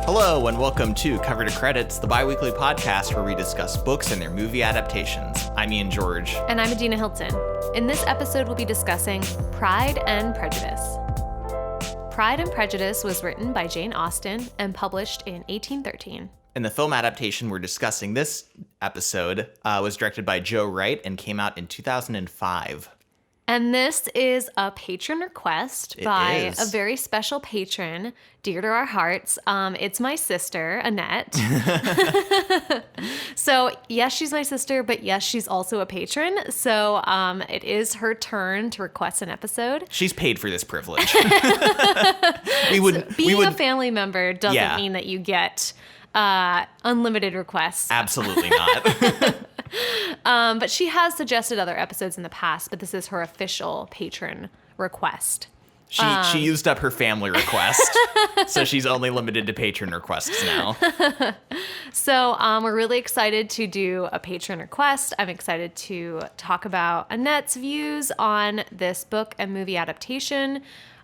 Hello and welcome to Cover to Credits, the bi-weekly podcast where we discuss books and their movie adaptations. I'm Ian George. And I'm Adina Hilton. In this episode, we'll be discussing Pride and Prejudice. Pride and Prejudice was written by Jane Austen and published in 1813. And the film adaptation we're discussing this episode was directed by Joe Wright and came out in 2005. And this is a patron request by a very special patron, dear to our hearts. It's my sister, Annette. So, yes, she's my sister, but yes, she's also a patron. So, it is her turn to request an episode. She's paid for this privilege. Being a family member doesn't mean that you get unlimited requests. Absolutely not. But she has suggested other episodes in the past, but this is her official patron request. She used up her family request, so she's only limited to patron requests now. So we're really excited to do a patron request. I'm excited to talk about Annette's views on this book and movie adaptation.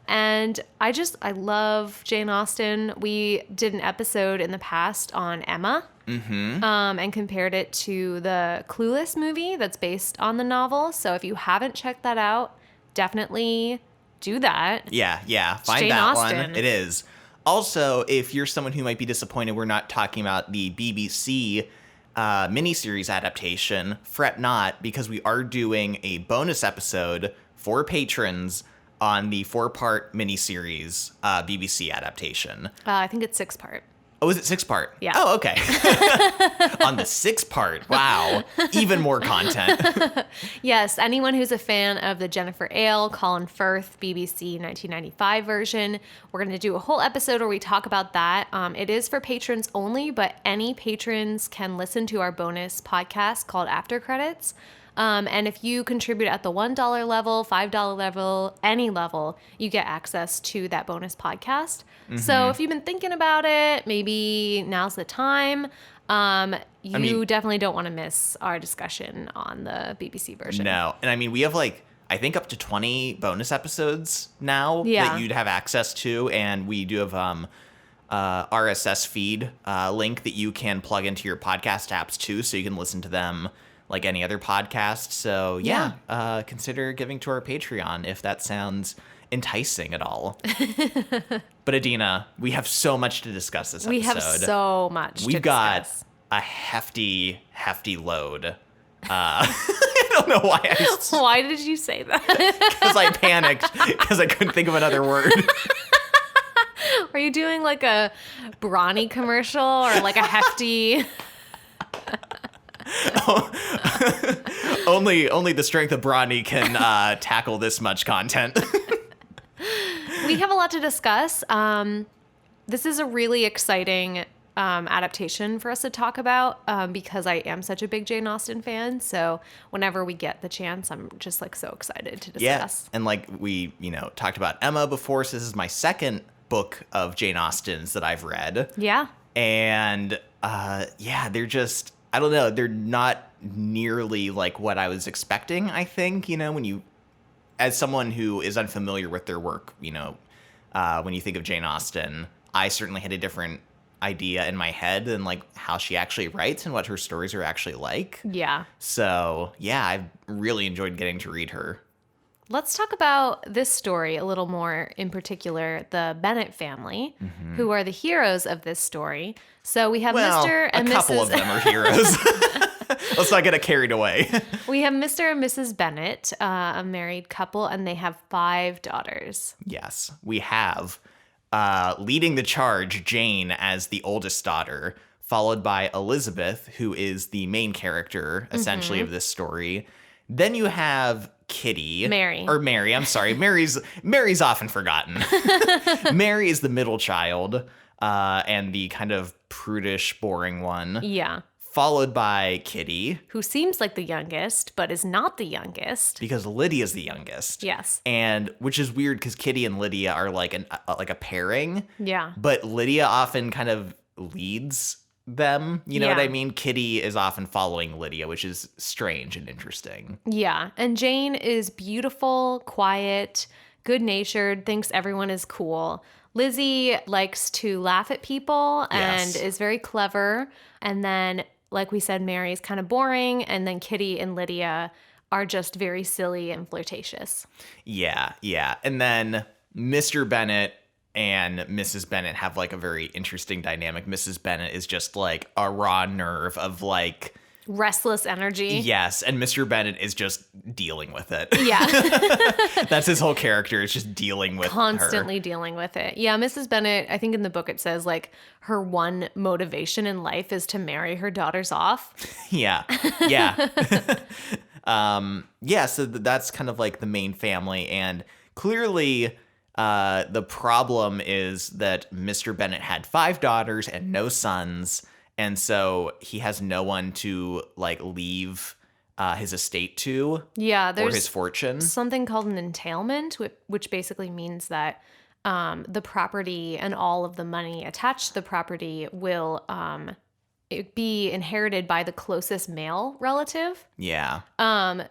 And I love Jane Austen. We did an episode in the past on Emma. Mm-hmm. And compared it to the Clueless movie that's based on the novel. So if you haven't checked that out, definitely do that. Yeah. Find Jane that Austen. one. It is. Also, if you're someone who might be disappointed we're not talking about the BBC miniseries adaptation, fret not, because we are doing a bonus episode for patrons on the 4-part miniseries BBC adaptation. I think it's 6-part. Oh, is it 6-part? Yeah. Oh, okay. On the 6-part. Wow. Even more content. Yes, anyone who's a fan of the Jennifer Ale, Colin Firth, BBC 1995 version, we're going to do a whole episode where we talk about that. It is for patrons only, but any patrons can listen to our bonus podcast called After Credits. And if you contribute at the $1 level, $5 level, any level, you get access to that bonus podcast. Mm-hmm. So if you've been thinking about it, maybe now's the time. You definitely don't want to miss our discussion on the BBC version. No. And we have I think up to 20 bonus episodes now that you'd have access to. And we do have RSS feed link that you can plug into your podcast apps too, so you can listen to them like any other podcast. So consider giving to our Patreon if that sounds enticing at all. But Adina, we have so much to discuss this episode. We have so much to discuss. We've got a hefty load. I don't know why Why did you say that? Because I panicked because I couldn't think of another word. Are you doing like a Brawny commercial or like a hefty... Only the strength of Brawny can tackle this much content. We have a lot to discuss. This is a really exciting adaptation for us to talk about because I am such a big Jane Austen fan. So whenever we get the chance, I'm just so excited to discuss. Yeah, and we talked about Emma before, so this is my second book of Jane Austen's that I've read. Yeah. And they're just... I don't know. They're not nearly like what I was expecting, I think, when you, as someone who is unfamiliar with their work, when you think of Jane Austen, I certainly had a different idea in my head than how she actually writes and what her stories are actually like. Yeah. So, I've really enjoyed getting to read her. Let's talk about this story a little more, in particular, the Bennett family, who are the heroes of this story. So we have Mr. and Mrs. a couple of them are heroes. Let's not get carried away. We have Mr. and Mrs. Bennett, a married couple, and they have 5 daughters. Yes, we have leading the charge, Jane as the oldest daughter, followed by Elizabeth, who is the main character, essentially, of this story. Then you have Mary, I'm sorry. Mary's often forgotten. Mary is the middle child, and the kind of prudish, boring one. Yeah. Followed by Kitty. Who seems like the youngest, but is not the youngest. Because Lydia's the youngest. Yes. And which is weird because Kitty and Lydia are like a pairing. Yeah. But Lydia often kind of leads them, you know what I mean? Kitty is often following Lydia, which is strange and interesting. Yeah, and Jane is beautiful, quiet, good-natured, thinks everyone is cool. Lizzie likes to laugh at people and is very clever. And then, like we said, Mary's kind of boring. And then Kitty and Lydia are just very silly and flirtatious. Yeah, yeah. And then Mr. Bennet and Mrs. Bennet have like a very interesting dynamic. Mrs. Bennet is just like a raw nerve of like restless energy. Yes, and Mr. Bennet is just dealing with it. Yeah. That's his whole character, is just dealing with constantly dealing with it. Yeah, Mrs. Bennet, I think in the book it says like her one motivation in life is to marry her daughters off. Yeah. Yeah. So that's kind of like the main family, and clearly the problem is that Mr. Bennet had 5 daughters and no sons. And so he has no one to like leave his estate to, there's or his fortune. Something called an entailment, which basically means that the property and all of the money attached to the property will be inherited by the closest male relative. Yeah.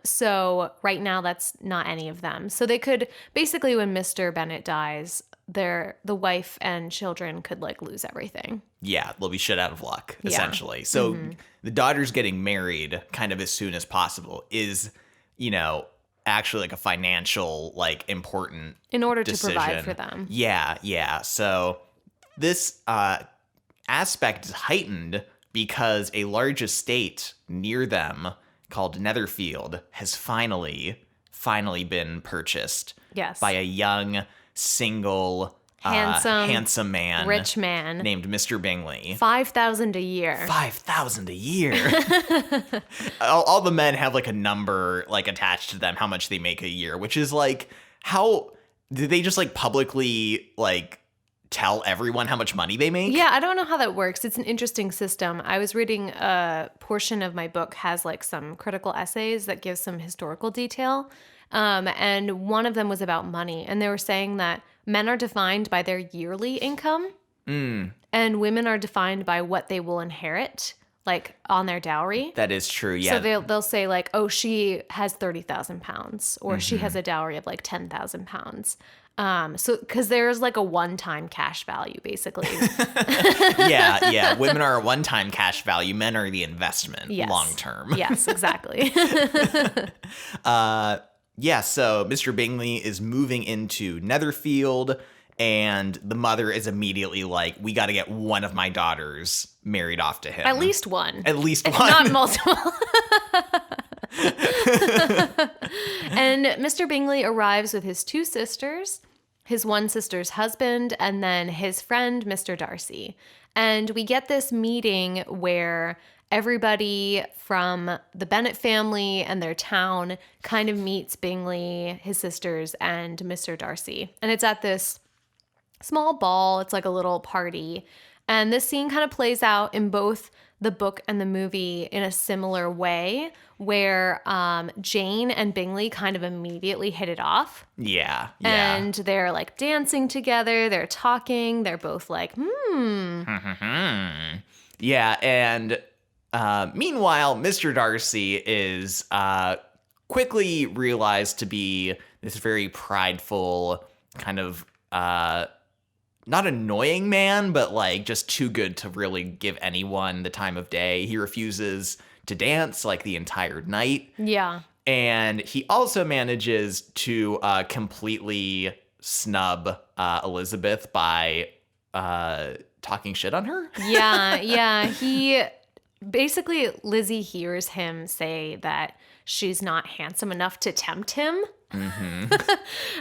So right now that's not any of them. So they could basically, when Mr. Bennet dies, the wife and children could like lose everything. Yeah, they'll be shit out of luck, essentially. So the daughters getting married kind of as soon as possible is, actually like a financial, like important in order decision. To provide for them. Yeah. So this aspect is heightened because a large estate near them called Netherfield has finally been purchased. Yes. By a young, single, handsome man, rich man named Mr. Bingley. $5,000 a year. $5,000 a year. all the men have like a number like attached to them, how much they make a year, which is like, how do they just like publicly like tell everyone how much money they make? Yeah, I don't know how that works. It's an interesting system. I was reading a portion of my book has like some critical essays that give some historical detail. And one of them was about money. And they were saying that men are defined by their yearly income. And women are defined by what they will inherit, like on their dowry. That is true, yeah. So they'll say like, oh, she has 30,000 pounds or she has a dowry of like 10,000 pounds. So because there's like a one-time cash value, basically. Yeah. Women are a one-time cash value. Men are the investment long-term. Yes, exactly. So Mr. Bingley is moving into Netherfield, and the mother is immediately like, we got to get one of my daughters married off to him. At least one. If one. Not multiple. And Mr. Bingley arrives with his 2 sisters, his one sister's husband, and then his friend, Mr. Darcy. And we get this meeting where everybody from the Bennett family and their town kind of meets Bingley, his sisters, and Mr. Darcy. And it's at this small ball. It's like a little party. And this scene kind of plays out in both the book and the movie in a similar way, where Jane and Bingley kind of immediately hit it off. Yeah. And they're like dancing together. They're talking. They're both like, Yeah, and meanwhile, Mr. Darcy is quickly realized to be this very prideful, kind of not annoying man, but like just too good to really give anyone the time of day. He refuses to dance like the entire night. Yeah. And he also manages to completely snub Elizabeth by talking shit on her. Yeah. He basically, Lizzie hears him say that she's not handsome enough to tempt him. And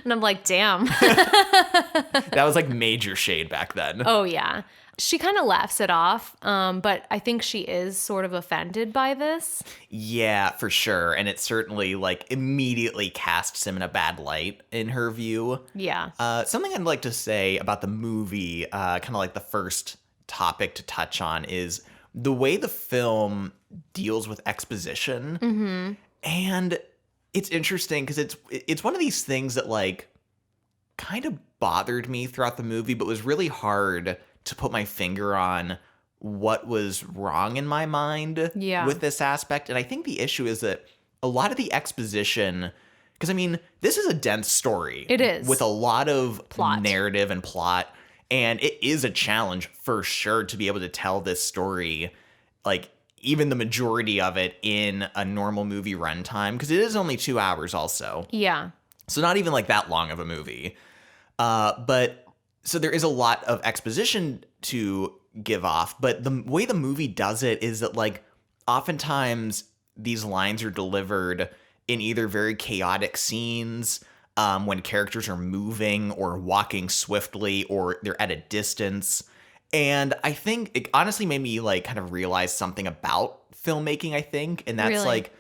I'm like, damn. That was like major shade back then. Oh, yeah. She kind of laughs it off, but I think she is sort of offended by this. Yeah, for sure. And it certainly like immediately casts him in a bad light in her view. Yeah. Something I'd like to say about the movie, kind of like the first topic to touch on, is the way the film deals with exposition. And it's interesting because it's one of these things that like kind of bothered me throughout the movie, but was really hard to put my finger on what was wrong in my mind with this aspect. And I think the issue is that a lot of the exposition, because I mean, this is a dense story. It is. With a lot of narrative and plot. And it is a challenge for sure to be able to tell this story, like even the majority of it in a normal movie runtime, because it is only 2 hours also. Yeah. So not even like that long of a movie. But so there is a lot of exposition to give off, but the way the movie does it is that like oftentimes these lines are delivered in either very chaotic scenes, when characters are moving or walking swiftly or they're at a distance. And I think it honestly made me like kind of realize something about filmmaking, I think. And that's like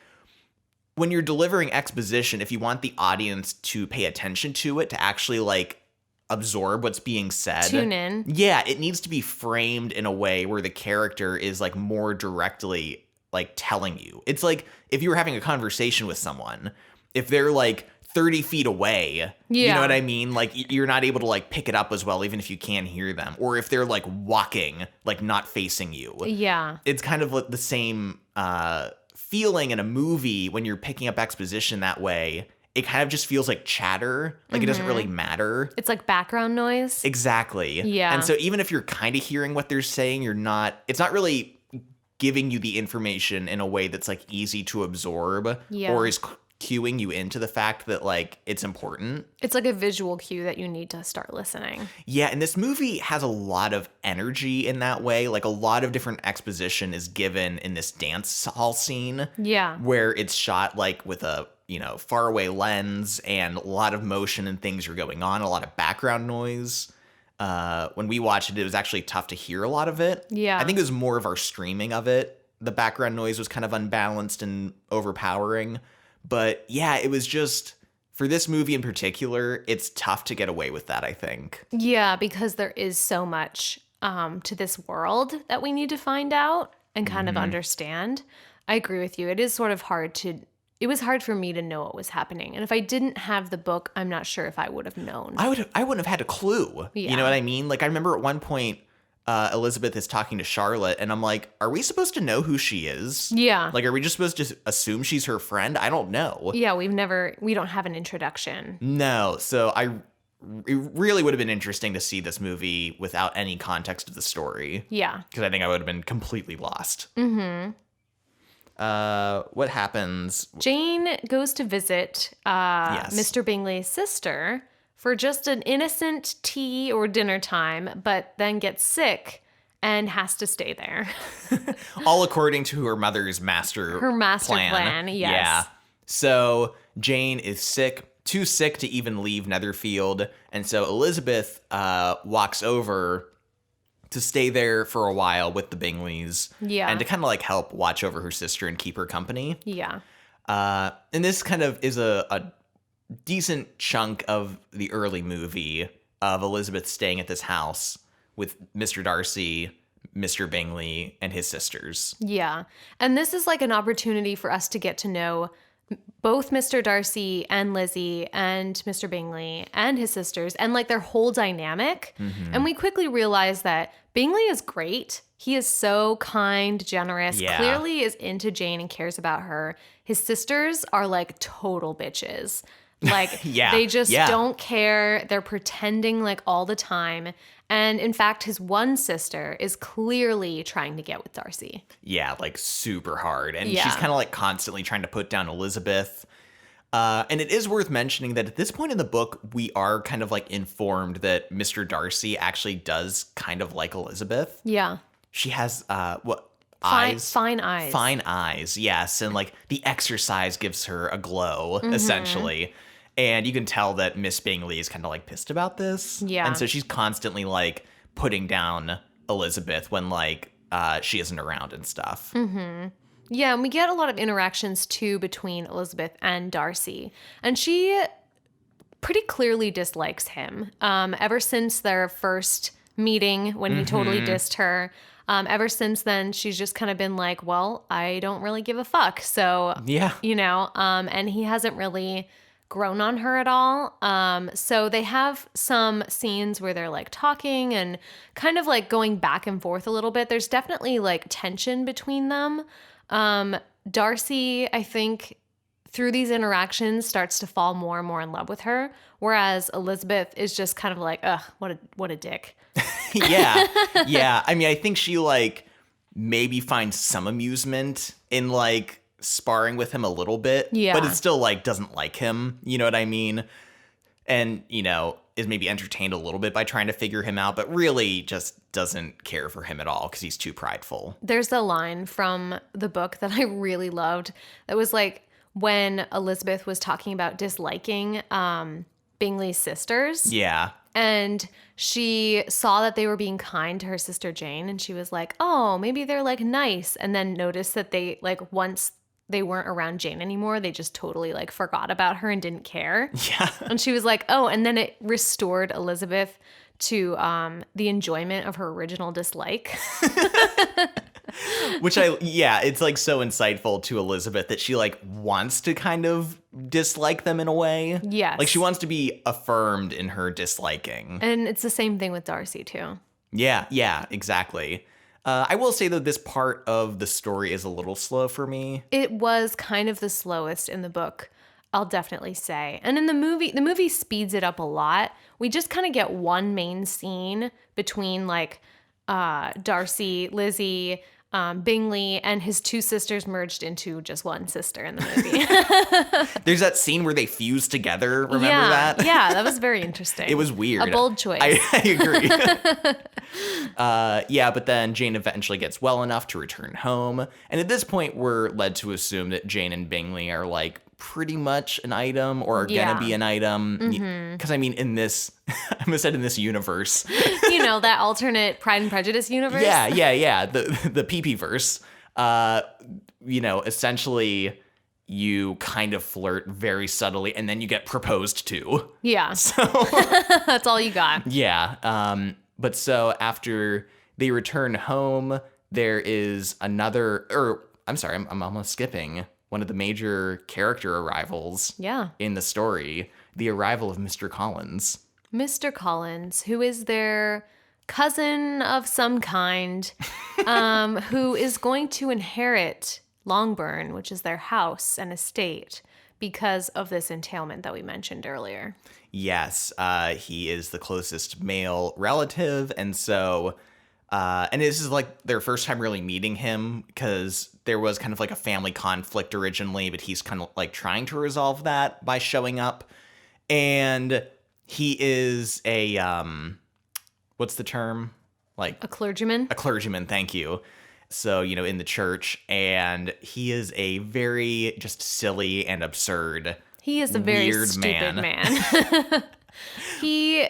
when you're delivering exposition, if you want the audience to pay attention to it, to actually like absorb what's being said. Tune in. Yeah, it needs to be framed in a way where the character is like more directly like telling you. It's like if you were having a conversation with someone, if they're like 30 feet away, you know what I mean? Like you're not able to like pick it up as well, even if you can hear them. Or if they're like walking, like not facing you. Yeah. It's kind of like the same feeling in a movie when you're picking up exposition that way. It kind of just feels like chatter. Like it doesn't really matter. It's like background noise. Exactly. Yeah. And so even if you're kind of hearing what they're saying, it's not really giving you the information in a way that's like easy to absorb or is cueing you into the fact that like it's important. It's like a visual cue that you need to start listening. Yeah, and this movie has a lot of energy in that way. Like a lot of different exposition is given in this dance hall scene. Yeah. Where it's shot like with a, faraway lens and a lot of motion and things are going on, a lot of background noise. When we watched it, it was actually tough to hear a lot of it. Yeah. I think it was more of our streaming of it. The background noise was kind of unbalanced and overpowering. But yeah, it was just, for this movie in particular, it's tough to get away with that, I think. Yeah, because there is so much to this world that we need to find out and kind of understand. I agree with you. It is sort of it was hard for me to know what was happening. And if I didn't have the book, I'm not sure if I would have known. I wouldn't have had a clue. Yeah. You know what I mean? Like I remember at one point, Elizabeth is talking to Charlotte, and I'm like, are we supposed to know who she is? Yeah. Like, are we just supposed to assume she's her friend? I don't know. Yeah, we don't have an introduction. No. So it really would have been interesting to see this movie without any context of the story. Yeah. Because I think I would have been completely lost. Mm-hmm. What happens? Jane goes to visit Mr. Bingley's sister for just an innocent tea or dinner time, but then gets sick and has to stay there. All according to her mother's master plan, yes. Yeah. So Jane is sick, too sick to even leave Netherfield, and so Elizabeth walks over to stay there for a while with the Bingleys. Yeah. And to kind of like help watch over her sister and keep her company. Yeah. And this kind of is a decent chunk of the early movie of Elizabeth staying at this house with Mr. Darcy, Mr. Bingley, and his sisters. Yeah. And this is like an opportunity for us to get to know both Mr. Darcy and Lizzie and Mr. Bingley and his sisters and like their whole dynamic. Mm-hmm. And we quickly realize that Bingley is great. He is so kind, generous, clearly is into Jane and cares about her. His sisters are like total bitches. Like they just don't care. They're pretending like all the time. And in fact, his one sister is clearly trying to get with Darcy. Yeah, like super hard. And she's kind of like constantly trying to put down Elizabeth. And it is worth mentioning that at this point in the book, we are kind of like informed that Mr. Darcy actually does kind of like Elizabeth. Yeah. She has, eyes? Fine eyes. Fine eyes, yes. And like the exercise gives her a glow, essentially. And you can tell that Miss Bingley is kind of like pissed about this. Yeah. And so she's constantly like putting down Elizabeth when like she isn't around and stuff. Mm-hmm. Yeah, and we get a lot of interactions too between Elizabeth and Darcy. And she pretty clearly dislikes him. Ever since their first meeting when he totally dissed her. Ever since then, she's just kind of been like, well, I don't really give a fuck. So, and he hasn't really grown on her at all. So they have some scenes where they're like talking and kind of like going back and forth a little bit. There's definitely like tension between them. Darcy, I think, through these interactions starts to fall more and more in love with her, whereas Elizabeth is just kind of like, ugh, what a dick. Yeah. I mean, I think she like maybe finds some amusement in like sparring with him a little bit, but it still like doesn't like him. You know what I mean? And, you know, is maybe entertained a little bit by trying to figure him out, but really just doesn't care for him at all because he's too prideful. There's a line from the book that I really loved that was like when Elizabeth was talking about disliking Bingley's sisters. Yeah. And she saw that they were being kind to her sister Jane, and she was like, oh, maybe they're like nice. And then noticed that they like once they weren't around Jane anymore, they just totally like forgot about her and didn't care. Yeah. And she was like, oh, and then it restored Elizabeth to the enjoyment of her original dislike. Which it's like so insightful to Elizabeth that she like wants to kind of dislike them in a way. Yes. Like she wants to be affirmed in her disliking. And it's the same thing with Darcy too. Yeah, exactly. I will say though, this part of the story is a little slow for me. It was kind of the slowest in the book, I'll definitely say. And in the movie speeds it up a lot. We just kind of get one main scene between like Darcy, Lizzie, Bingley, and his two sisters merged into just one sister in the movie. There's that scene where they fuse together. Remember that? Yeah, that was very interesting. It was weird. A bold choice. I agree. But then Jane eventually gets well enough to return home. And at this point, we're led to assume that Jane and Bingley are like pretty much an item or are gonna be an item. Because I mean, in this, I almost said in this universe. You know, that alternate Pride and Prejudice universe? Yeah. The PP verse. You know, essentially you kind of flirt very subtly and then you get proposed to. Yeah. So that's all you got. Yeah. But so after they return home, there is I'm almost skipping one of the major character arrivals in the story, the arrival of Mr. Collins. Mr. Collins, who is their cousin of some kind, who is going to inherit Longbourn, which is their house and estate, because of this entailment that we mentioned earlier. Yes, he is the closest male relative, and so... and this is like their first time really meeting him because there was kind of like a family conflict originally, but he's kind of like trying to resolve that by showing up. And he is a, what's the term? Like a clergyman? A clergyman, thank you. So, you know, in the church, and he is a very just silly and absurd, he is a very stupid man. He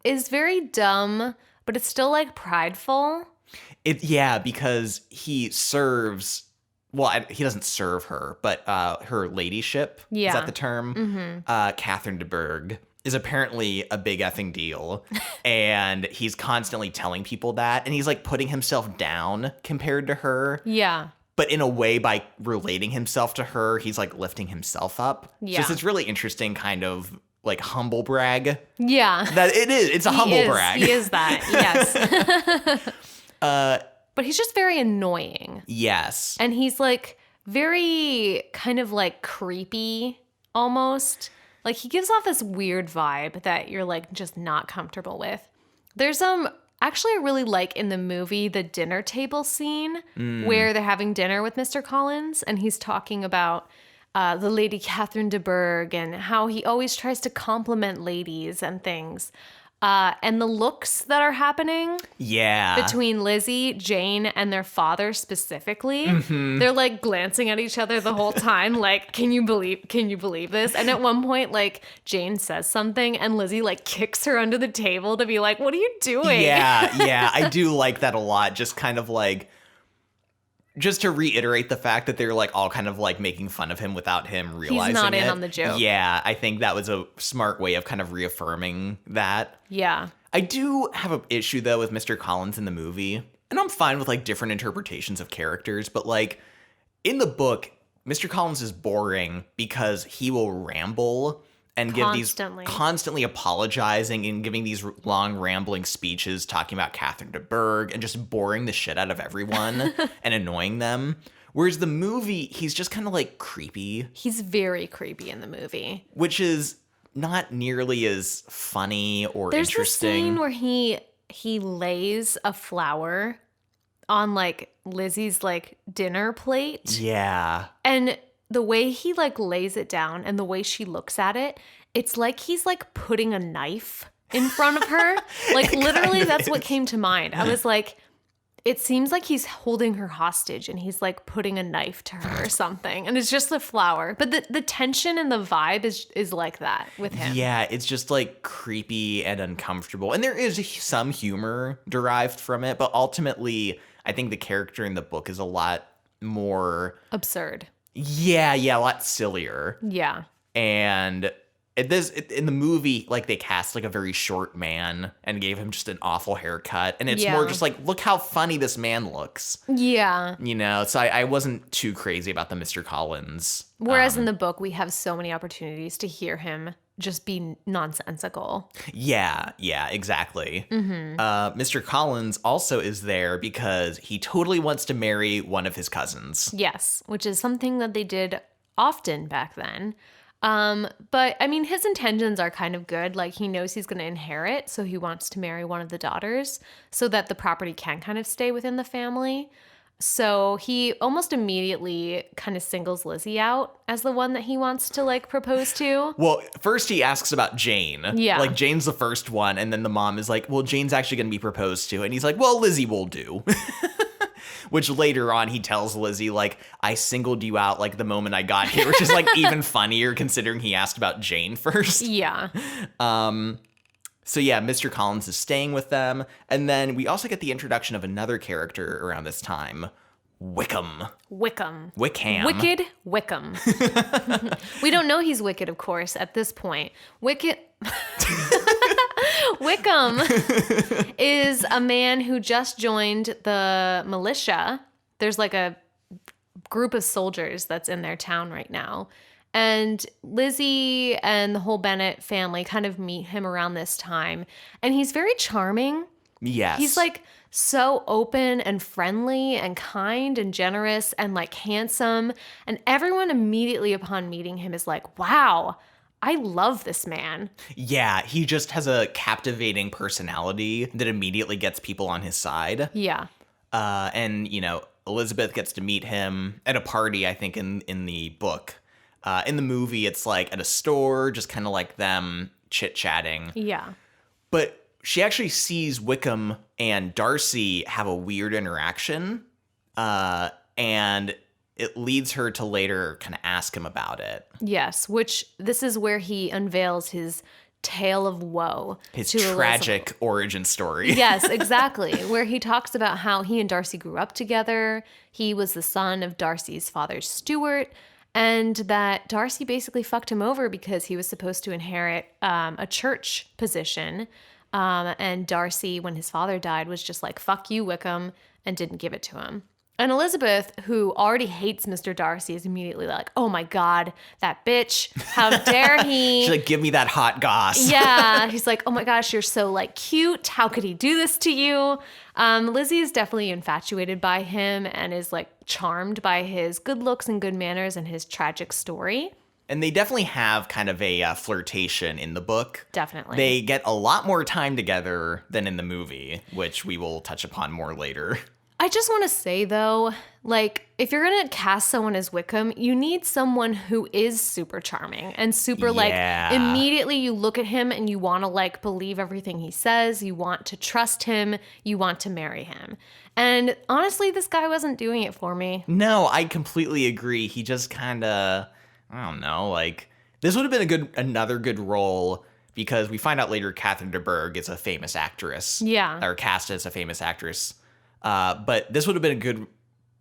is very dumb, but it's still like prideful. Because he serves. Well, he doesn't serve her, but her ladyship, is that the term? Mm-hmm. Catherine de Bourgh is apparently a big effing deal. And he's constantly telling people that. And he's like putting himself down compared to her. Yeah. But in a way, by relating himself to her, he's like lifting himself up. Yeah. So it's really interesting kind of like humble brag. Yeah. That it is. It's a humble brag. He is that, yes. But he's just very annoying. Yes. And he's like very kind of like creepy almost. Like he gives off this weird vibe that you're like just not comfortable with. There's actually I really like in the movie the dinner table scene where they're having dinner with Mr. Collins and he's talking about the Lady Catherine de Bourgh and how he always tries to compliment ladies and things. And the looks that are happening between Lizzie, Jane, and their father specifically, they're like glancing at each other the whole time. Like, can you believe this? And at one point, like Jane says something and Lizzie like kicks her under the table to be like, what are you doing? Yeah. I do like that a lot. Just kind of like, just to reiterate the fact that they're like all kind of like making fun of him without him realizing he's not it. in on the joke. Yeah, I think that was a smart way of kind of reaffirming that. Yeah. I do have an issue though with Mr. Collins in the movie, and I'm fine with like different interpretations of characters, but like in the book, Mr. Collins is boring because he will ramble and give these constantly apologizing and giving these long rambling speeches talking about Catherine de Bourgh and just boring the shit out of everyone and annoying them. Whereas the movie, he's just kind of like creepy. He's very creepy in the movie. Which is not nearly as funny or There's interesting. There's scene where he lays a flower on like Lizzie's like dinner plate. Yeah. And the way he like lays it down and the way she looks at it, it's like he's like putting a knife in front of her. Like literally that's what came to mind. I was like, it seems like he's holding her hostage and he's like putting a knife to her or something. And it's just a flower. But the tension and the vibe is like that with him. Yeah, it's just like creepy and uncomfortable. And there is some humor derived from it. But ultimately, I think the character in the book is a lot more... absurd. Yeah, a lot sillier. Yeah. And... in the movie, like they cast like a very short man and gave him just an awful haircut. And it's more just like, look how funny this man looks. Yeah. You know, so I wasn't too crazy about the Mr. Collins. Whereas in the book, we have so many opportunities to hear him just be nonsensical. Yeah, exactly. Mm-hmm. Mr. Collins also is there because he totally wants to marry one of his cousins. Yes, which is something that they did often back then. But I mean, his intentions are kind of good. Like he knows he's going to inherit, so he wants to marry one of the daughters so that the property can kind of stay within the family. So he almost immediately kind of singles Lizzie out as the one that he wants to like propose to. Well, first he asks about Jane. Yeah. Like Jane's the first one. And then the mom is like, well, Jane's actually going to be proposed to. And he's like, well, Lizzie will do. Which later on he tells Lizzie, like, I singled you out like the moment I got here, which is like even funnier considering he asked about Jane first. Yeah. So yeah, Mr. Collins is staying with them. And then we also get the introduction of another character around this time, Wickham. Wickham. Wicked Wickham. We don't know he's wicked, of course, at this point. Wickham is a man who just joined the militia. There's like a group of soldiers that's in their town right now. And Lizzie and the whole Bennett family kind of meet him around this time. And he's very charming. Yes. He's like so open and friendly and kind and generous and like handsome. And everyone immediately upon meeting him is like, wow, I love this man. Yeah, he just has a captivating personality that immediately gets people on his side. Yeah. And, you know, Elizabeth gets to meet him at a party, I think, in the book. In the movie, it's like at a store, just kind of like them chit-chatting. Yeah. But she actually sees Wickham and Darcy have a weird interaction. And it leads her to later kind of ask him about it. Yes, which this is where he unveils his tale of woe. His tragic origin story. Yes, exactly. Where he talks about how he and Darcy grew up together. He was the son of Darcy's father, Stuart, and that Darcy basically fucked him over because he was supposed to inherit a church position. And Darcy, when his father died, was just like, fuck you, Wickham, and didn't give it to him. And Elizabeth, who already hates Mr. Darcy, is immediately like, oh my God, that bitch, how dare he? She's like, give me that hot goss. Yeah, he's like, oh my gosh, you're so like cute. How could he do this to you? Lizzie is definitely infatuated by him and is like charmed by his good looks and good manners and his tragic story. And they definitely have kind of a flirtation in the book. Definitely. They get a lot more time together than in the movie, which we will touch upon more later. I just want to say, though, like, if you're going to cast someone as Wickham, you need someone who is super charming and super, like, immediately you look at him and you want to, like, believe everything he says. You want to trust him. You want to marry him. And honestly, this guy wasn't doing it for me. No, I completely agree. He just kind of, I don't know, like, this would have been another good role because we find out later Catherine de Bourgh is a famous actress. Yeah. Or cast as a famous actress. But this would have been a good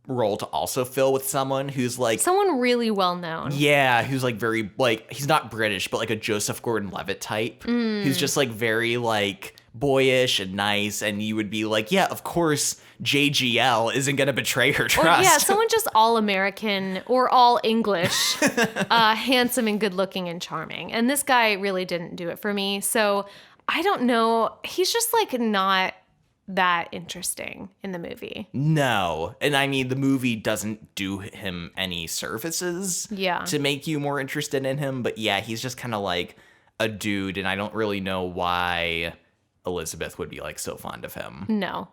role to also fill with someone who's like... someone really well known. Yeah, who's like very, like, he's not British, but like a Joseph Gordon-Levitt type. Who's just like very like boyish and nice. And you would be like, yeah, of course JGL isn't going to betray her trust. Or, yeah, someone just all American or all English, handsome and good looking and charming. And this guy really didn't do it for me. So I don't know. He's just like not that interesting in the movie. No. And I mean, the movie doesn't do him any services to make you more interested in him. But yeah, he's just kind of like a dude. And I don't really know why Elizabeth would be like so fond of him. No.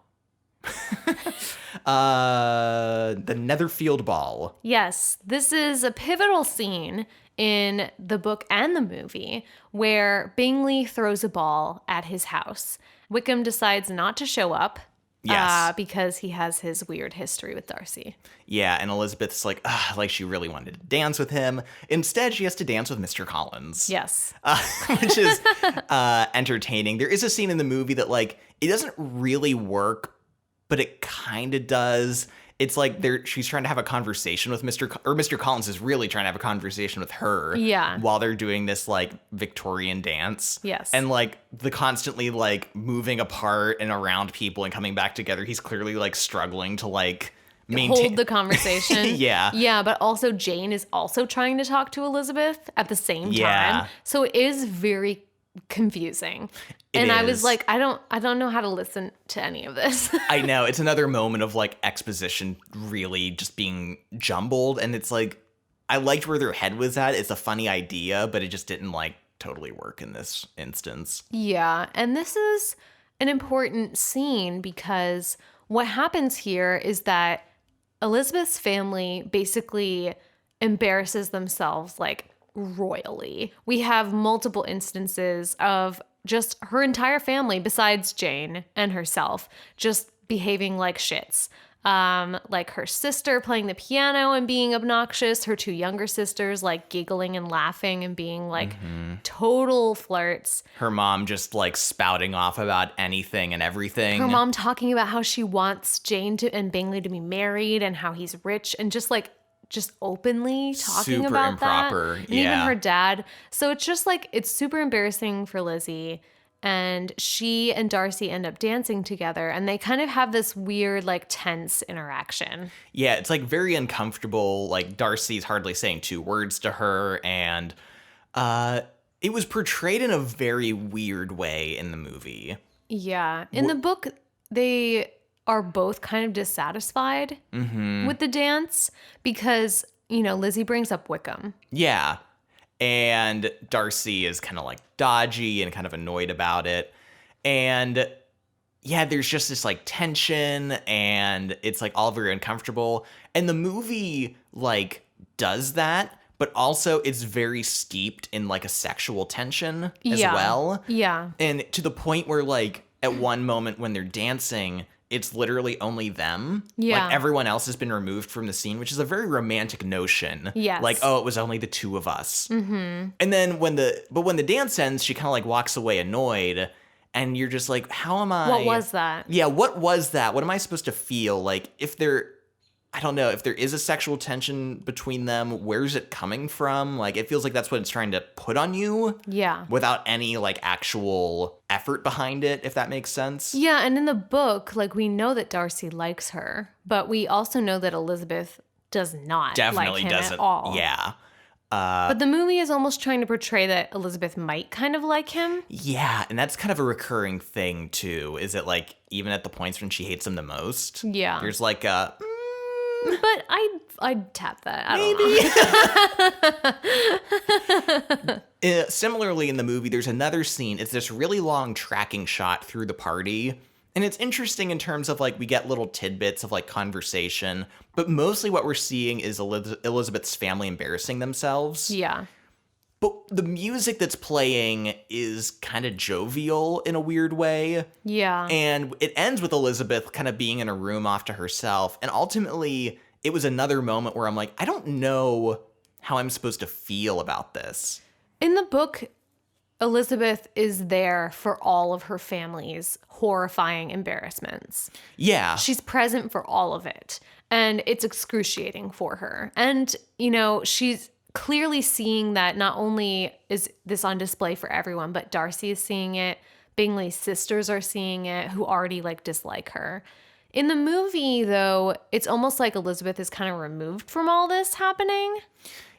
The Netherfield Ball. Yes. This is a pivotal scene in the book and the movie where Bingley throws a ball at his house. Wickham decides not to show up because he has his weird history with Darcy. Yeah, and Elizabeth's like she really wanted to dance with him. Instead, she has to dance with Mr. Collins. Yes. Which is entertaining. There is a scene in the movie that, like, it doesn't really work, but it kind of does. It's like she's trying to have a conversation with Mr. Collins is really trying to have a conversation with her. Yeah. While they're doing this like Victorian dance. Yes. And like the constantly like moving apart and around people and coming back together. He's clearly like struggling to like hold the conversation. Yeah. Yeah, but also Jane is also trying to talk to Elizabeth at the same time. So it is very confusing. I was like, I don't know how to listen to any of this. I know. It's another moment of like exposition really just being jumbled. And it's like, I liked where their head was at. It's a funny idea, but it just didn't like totally work in this instance. Yeah. And this is an important scene because what happens here is that Elizabeth's family basically embarrasses themselves like royally. We have multiple instances of just her entire family, besides Jane and herself, just behaving like shits. Like her sister playing the piano and being obnoxious, her two younger sisters like giggling and laughing and being like total flirts. Her mom just like spouting off about anything and everything. Her mom talking about how she wants Jane and Bingley to be married and how he's rich and just openly talking super about improper. that. And even her dad. So it's just like, it's super embarrassing for Lizzie. And she and Darcy end up dancing together. And they kind of have this weird, like, tense interaction. Yeah, it's like very uncomfortable. Like Darcy's hardly saying two words to her. And it was portrayed in a very weird way in the movie. Yeah. In the book, they are both kind of dissatisfied with the dance because, you know, Lizzie brings up Wickham. Yeah. And Darcy is kind of like dodgy and kind of annoyed about it. And yeah, there's just this like tension and it's like all very uncomfortable. And the movie like does that, but also it's very steeped in like a sexual tension as well. Yeah. And to the point where like at one moment when they're dancing, it's literally only them. Yeah. Like everyone else has been removed from the scene, which is a very romantic notion. Yes. Like, oh, it was only the two of us. Mm-hmm. And then when the dance ends, she kind of like walks away annoyed. And you're just like, how am I? What was that? Yeah, what was that? What am I supposed to feel? Like I don't know, if there is a sexual tension between them, where's it coming from? Like, it feels like that's what it's trying to put on you. Yeah. Without any, like, actual effort behind it, if that makes sense. Yeah, and in the book, like, we know that Darcy likes her, but we also know that Elizabeth does not Definitely like him doesn't. at all. Yeah. But the movie is almost trying to portray that Elizabeth might kind of like him. Yeah, and that's kind of a recurring thing, too. Is it, like, even at the points when she hates him the most? Yeah. There's, like, a... But I'd tap that. I don't know. Similarly, in the movie, there's another scene. It's this really long tracking shot through the party. And it's interesting in terms of, like, we get little tidbits of, like, conversation. But mostly what we're seeing is Elizabeth's family embarrassing themselves. Yeah. But the music that's playing is kind of jovial in a weird way. Yeah. And it ends with Elizabeth kind of being in a room off to herself. And ultimately, it was another moment where I'm like, I don't know how I'm supposed to feel about this. In the book, Elizabeth is there for all of her family's horrifying embarrassments. Yeah. She's present for all of it. And it's excruciating for her. And, you know, she's clearly seeing that not only is this on display for everyone, but Darcy is seeing it. Bingley's sisters are seeing it, who already like dislike her. In the movie, though, it's almost like Elizabeth is kind of removed from all this happening.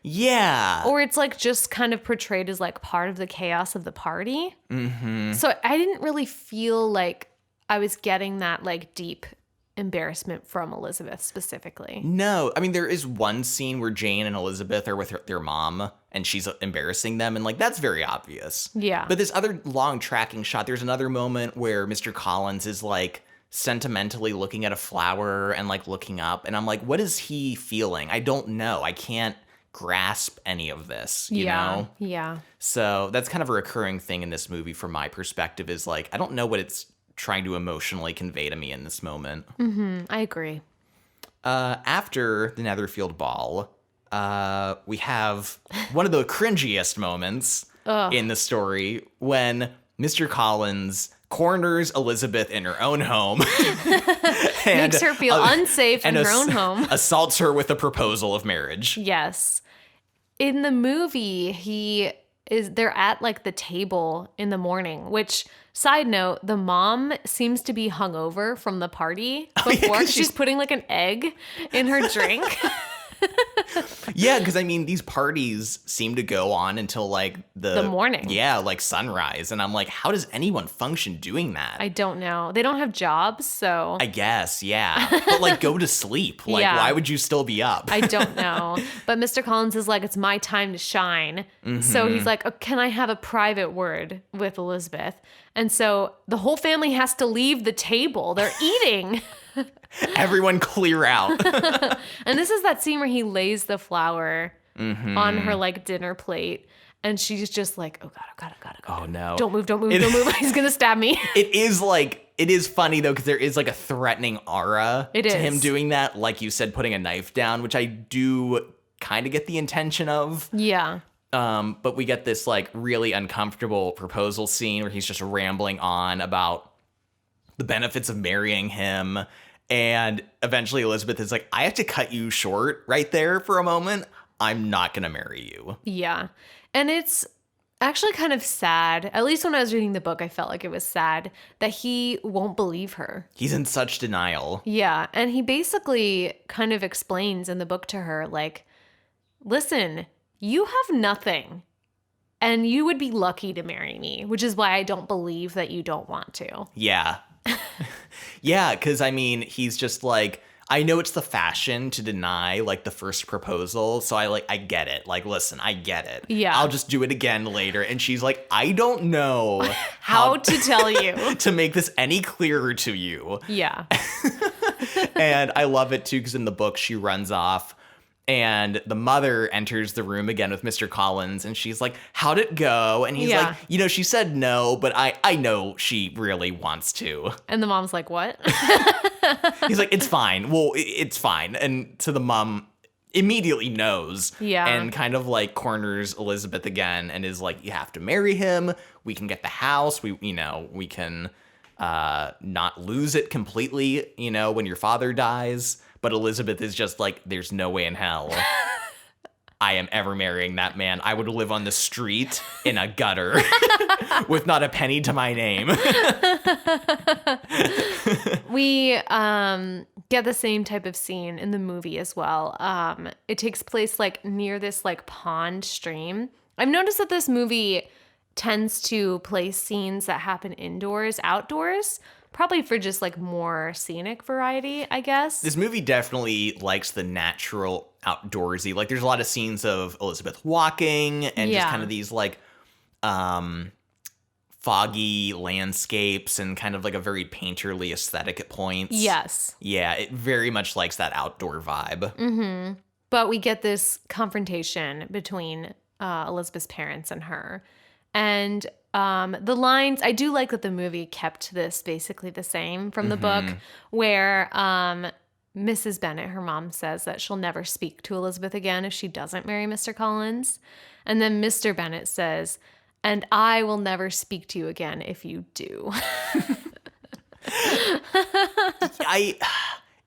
Yeah. Or it's like just kind of portrayed as like part of the chaos of the party. Mm-hmm. So I didn't really feel like I was getting that like deep embarrassment from Elizabeth specifically. No, I mean, there is one scene where Jane and Elizabeth are with their mom and she's embarrassing them, and like that's very obvious. Yeah. But this other long tracking shot, there's another moment where Mr. Collins is like sentimentally looking at a flower and like looking up, and I'm like, what is he feeling? I don't know. I can't grasp any of this, you know? Yeah. So that's kind of a recurring thing in this movie from my perspective, is like, I don't know what it's trying to emotionally convey to me in this moment. I agree. After the Netherfield ball, we have one of the cringiest moments in the story when Mr. Collins corners Elizabeth in her own home. And, makes her feel unsafe in her own home. Assaults her with a proposal of marriage. Yes. In the movie, they're at like the table in the morning, which, side note, the mom seems to be hungover from the party before. She's putting like an egg in her drink. Yeah, because I mean, these parties seem to go on until like the morning. Yeah, like sunrise. And I'm like, how does anyone function doing that? I don't know. They don't have jobs, so. I guess, yeah. But like, go to sleep. Like, why would you still be up? I don't know. But Mr. Collins is like, it's my time to shine. So he's like, oh, can I have a private word with Elizabeth? And so the whole family has to leave the table. They're eating. Everyone clear out. And this is that scene where he lays the flower on her like dinner plate, and she's just like, oh God. Oh no. Don't move. He's going to stab me. It is funny though, because there is like a threatening aura to him doing that. Like you said, putting a knife down, which I do kind of get the intention of. Yeah. But we get this like really uncomfortable proposal scene where he's just rambling on about the benefits of marrying him. And eventually Elizabeth is like, I have to cut you short right there for a moment. I'm not going to marry you. Yeah. And it's actually kind of sad. At least when I was reading the book, I felt like it was sad that he won't believe her. He's in such denial. Yeah. And he basically kind of explains in the book to her, like, listen, you have nothing. And you would be lucky to marry me, which is why I don't believe that you don't want to. Yeah. Yeah, because I mean, he's just like, I know it's the fashion to deny like the first proposal, so I get it. Like, listen, I get it. Yeah. I'll just do it again later. And she's like, I don't know how to tell you to make this any clearer to you. Yeah. And I love it too, because in the book she runs off. And the mother enters the room again with Mr. Collins, and she's like, how'd it go? And he's like, she said no, but I know she really wants to. And the mom's like, what? He's like, it's fine. Well, it's fine. And so the mom immediately knows. Yeah. And kind of like corners Elizabeth again and is like, you have to marry him. We can get the house. We can not lose it completely, when your father dies. But Elizabeth is just like, there's no way in hell I am ever marrying that man. I would live on the street in a gutter with not a penny to my name. We get the same type of scene in the movie as well. It takes place like near this like pond stream. I've noticed that this movie tends to place scenes that happen outdoors. Probably for just like more scenic variety, I guess. This movie definitely likes the natural outdoorsy. Like there's a lot of scenes of Elizabeth walking and just kind of these like foggy landscapes and kind of like a very painterly aesthetic at points. Yes. Yeah, it very much likes that outdoor vibe. Mm-hmm. But we get this confrontation between Elizabeth's parents and her. And the lines, I do like that the movie kept this basically the same from the book, where Mrs. Bennet, her mom, says that she'll never speak to Elizabeth again if she doesn't marry Mr. Collins. And then Mr. Bennet says, and I will never speak to you again if you do.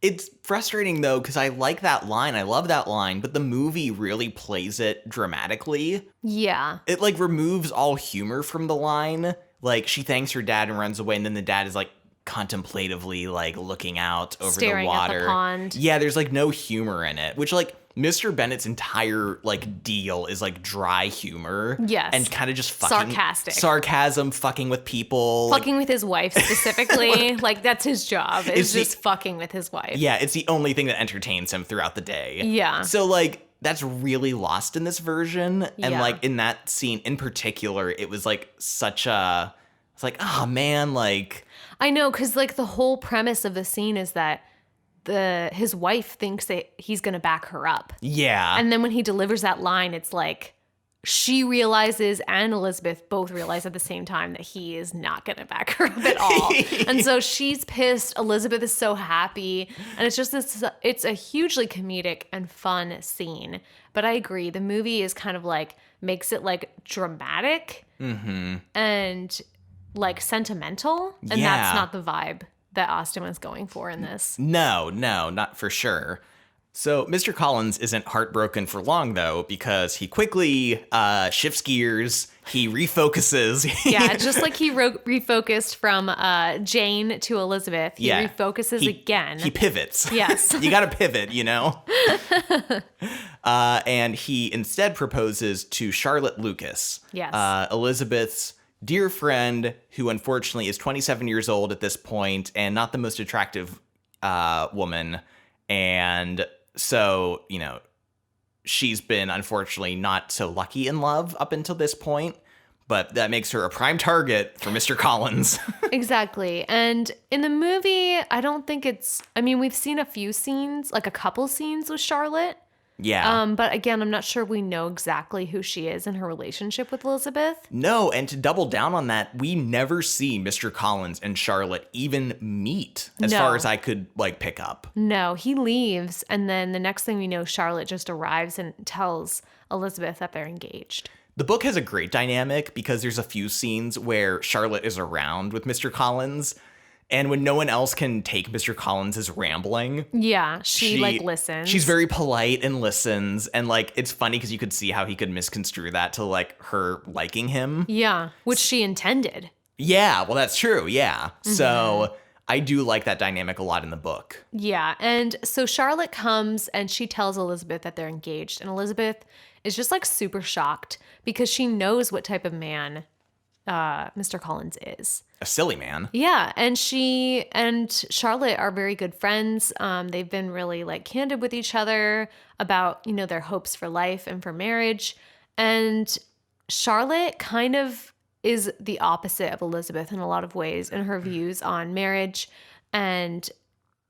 It's frustrating, though, because I like that line. I love that line, but the movie really plays it dramatically. Yeah. It, like, removes all humor from the line. Like, she thanks her dad and runs away, and then the dad is like, contemplatively like looking out over Staring the water. at the pond. Yeah, there's like no humor in it, which like Mr. Bennett's entire like deal is like dry humor. Yes. And kind of just fucking sarcastic. Sarcasm, fucking with people. Fucking with his wife specifically. Like that's his job. Is just fucking with his wife. Yeah, it's the only thing that entertains him throughout the day. Yeah. So like that's really lost in this version. And like in that scene in particular, it was like such a, it's like, oh man, like. I know, because like the whole premise of the scene is that his wife thinks that he's going to back her up. Yeah. And then when he delivers that line, it's like she realizes and Elizabeth both realize at the same time that he is not going to back her up at all. And so she's pissed. Elizabeth is so happy. And it's just it's a hugely comedic and fun scene. But I agree. The movie is kind of like, makes it like dramatic and like sentimental. And that's not the vibe that Austen was going for in this. No, not for sure. So Mr. Collins isn't heartbroken for long, though, because he quickly shifts gears. He refocuses. Yeah, just like he refocused from Jane to Elizabeth. He refocuses again. He pivots. Yes. You got to pivot, you know? And he instead proposes to Charlotte Lucas. Yes. Elizabeth's dear friend, who unfortunately is 27 years old at this point and not the most attractive woman. And so, you know, she's been unfortunately not so lucky in love up until this point, but that makes her a prime target for Mr. Collins. Exactly. And in the movie, I don't think we've seen a few scenes, like a couple scenes with Charlotte. Yeah. But again, I'm not sure we know exactly who she is in her relationship with Elizabeth. No, and to double down on that, we never see Mr. Collins and Charlotte even meet, as far as I could like pick up. No, he leaves, and then the next thing we know, Charlotte just arrives and tells Elizabeth that they're engaged. The book has a great dynamic because there's a few scenes where Charlotte is around with Mr. Collins. And when no one else can take Mr. Collins' rambling. Yeah, she like listens. She's very polite and listens. And like, it's funny because you could see how he could misconstrue that to like her liking him. Yeah, which she intended. Yeah, well, that's true. Yeah. Mm-hmm. So I do like that dynamic a lot in the book. Yeah. And so Charlotte comes and she tells Elizabeth that they're engaged. And Elizabeth is just like super shocked because she knows what type of man Mr. Collins is. A silly man. Yeah, and she and Charlotte are very good friends. They've been really like candid with each other about, you know, their hopes for life and for marriage. And Charlotte kind of is the opposite of Elizabeth in a lot of ways in her views on marriage and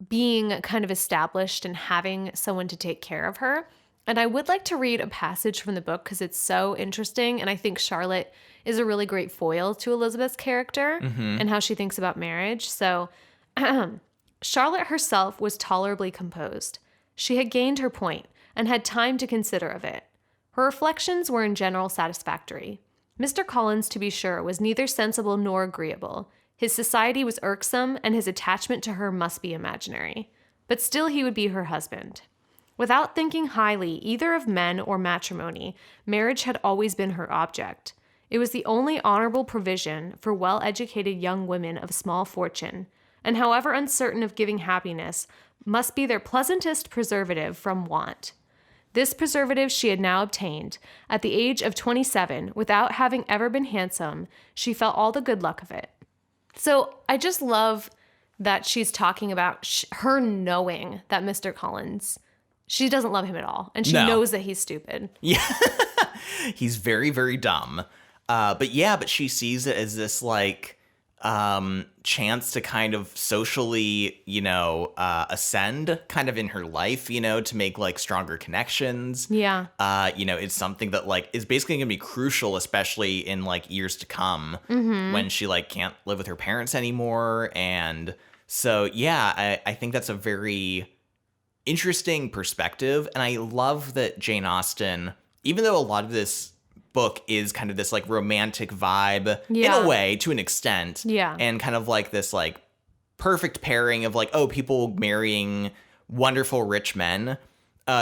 being kind of established and having someone to take care of her. And I would like to read a passage from the book because it's so interesting. And I think Charlotte is a really great foil to Elizabeth's character and how she thinks about marriage. So Charlotte herself was tolerably composed. She had gained her point and had time to consider of it. Her reflections were in general satisfactory. Mr. Collins, to be sure, was neither sensible nor agreeable. His society was irksome, and his attachment to her must be imaginary. But still he would be her husband. Without thinking highly either of men or matrimony, marriage had always been her object. It was the only honorable provision for well-educated young women of small fortune, and however uncertain of giving happiness, must be their pleasantest preservative from want. This preservative she had now obtained. At the age of 27, without having ever been handsome, she felt all the good luck of it. So I just love that she's talking about her knowing that Mr. Collins, she doesn't love him at all, and she knows that he's stupid. Yeah, he's very, very dumb. But she sees it as this like chance to kind of socially, ascend kind of in her life, to make like stronger connections. Yeah. It's something that like is basically going to be crucial, especially in like years to come when she like can't live with her parents anymore. And so, yeah, I think that's a very interesting perspective. And I love that Jane Austen, even though a lot of this book is kind of this like romantic vibe in a way to an extent, and kind of like this like perfect pairing of like, oh, people marrying wonderful rich men,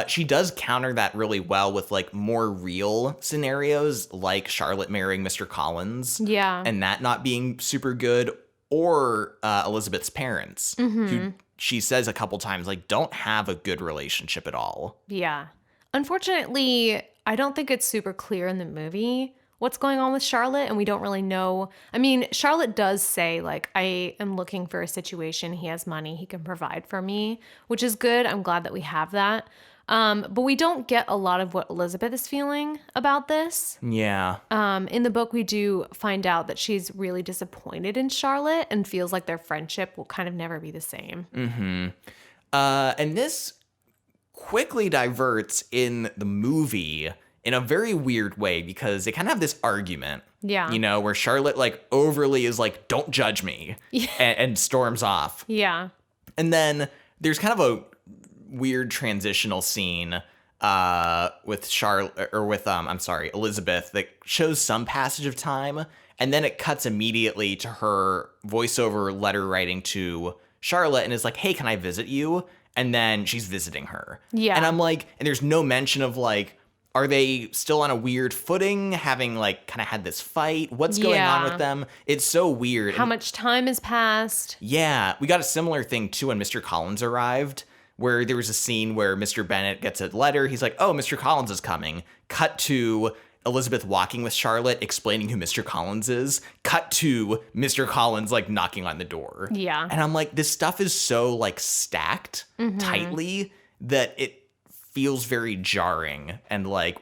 she does counter that really well with like more real scenarios like Charlotte marrying Mr. Collins, and that not being super good, or Elizabeth's parents, who she says a couple times, like, don't have a good relationship at all. Yeah. Unfortunately, I don't think it's super clear in the movie what's going on with Charlotte, and we don't really know. I mean, Charlotte does say, like, I am looking for a situation. He has money. He can provide for me, which is good. I'm glad that we have that. But we don't get a lot of what Elizabeth is feeling about this. Yeah. In the book, we do find out that she's really disappointed in Charlotte and feels like their friendship will kind of never be the same. Mm-hmm. And this quickly diverts in the movie in a very weird way because they kind of have this argument, where Charlotte like overly is like, don't judge me, and storms off. Yeah. And then there's kind of a weird transitional scene with Elizabeth that shows some passage of time, and then it cuts immediately to her voiceover letter writing to Charlotte and is like, hey, can I visit you? And then she's visiting her. Yeah. And I'm like, and there's no mention of like, are they still on a weird footing, having like kind of had this fight? What's going on with them? It's so weird. How much time has passed? Yeah. We got a similar thing too when Mr. Collins arrived, where there was a scene where Mr. Bennet gets a letter. He's like, oh, Mr. Collins is coming. Cut to Elizabeth walking with Charlotte, explaining who Mr. Collins is. Cut to Mr. Collins like knocking on the door. Yeah. And I'm like, this stuff is so like stacked tightly that it feels very jarring. And like,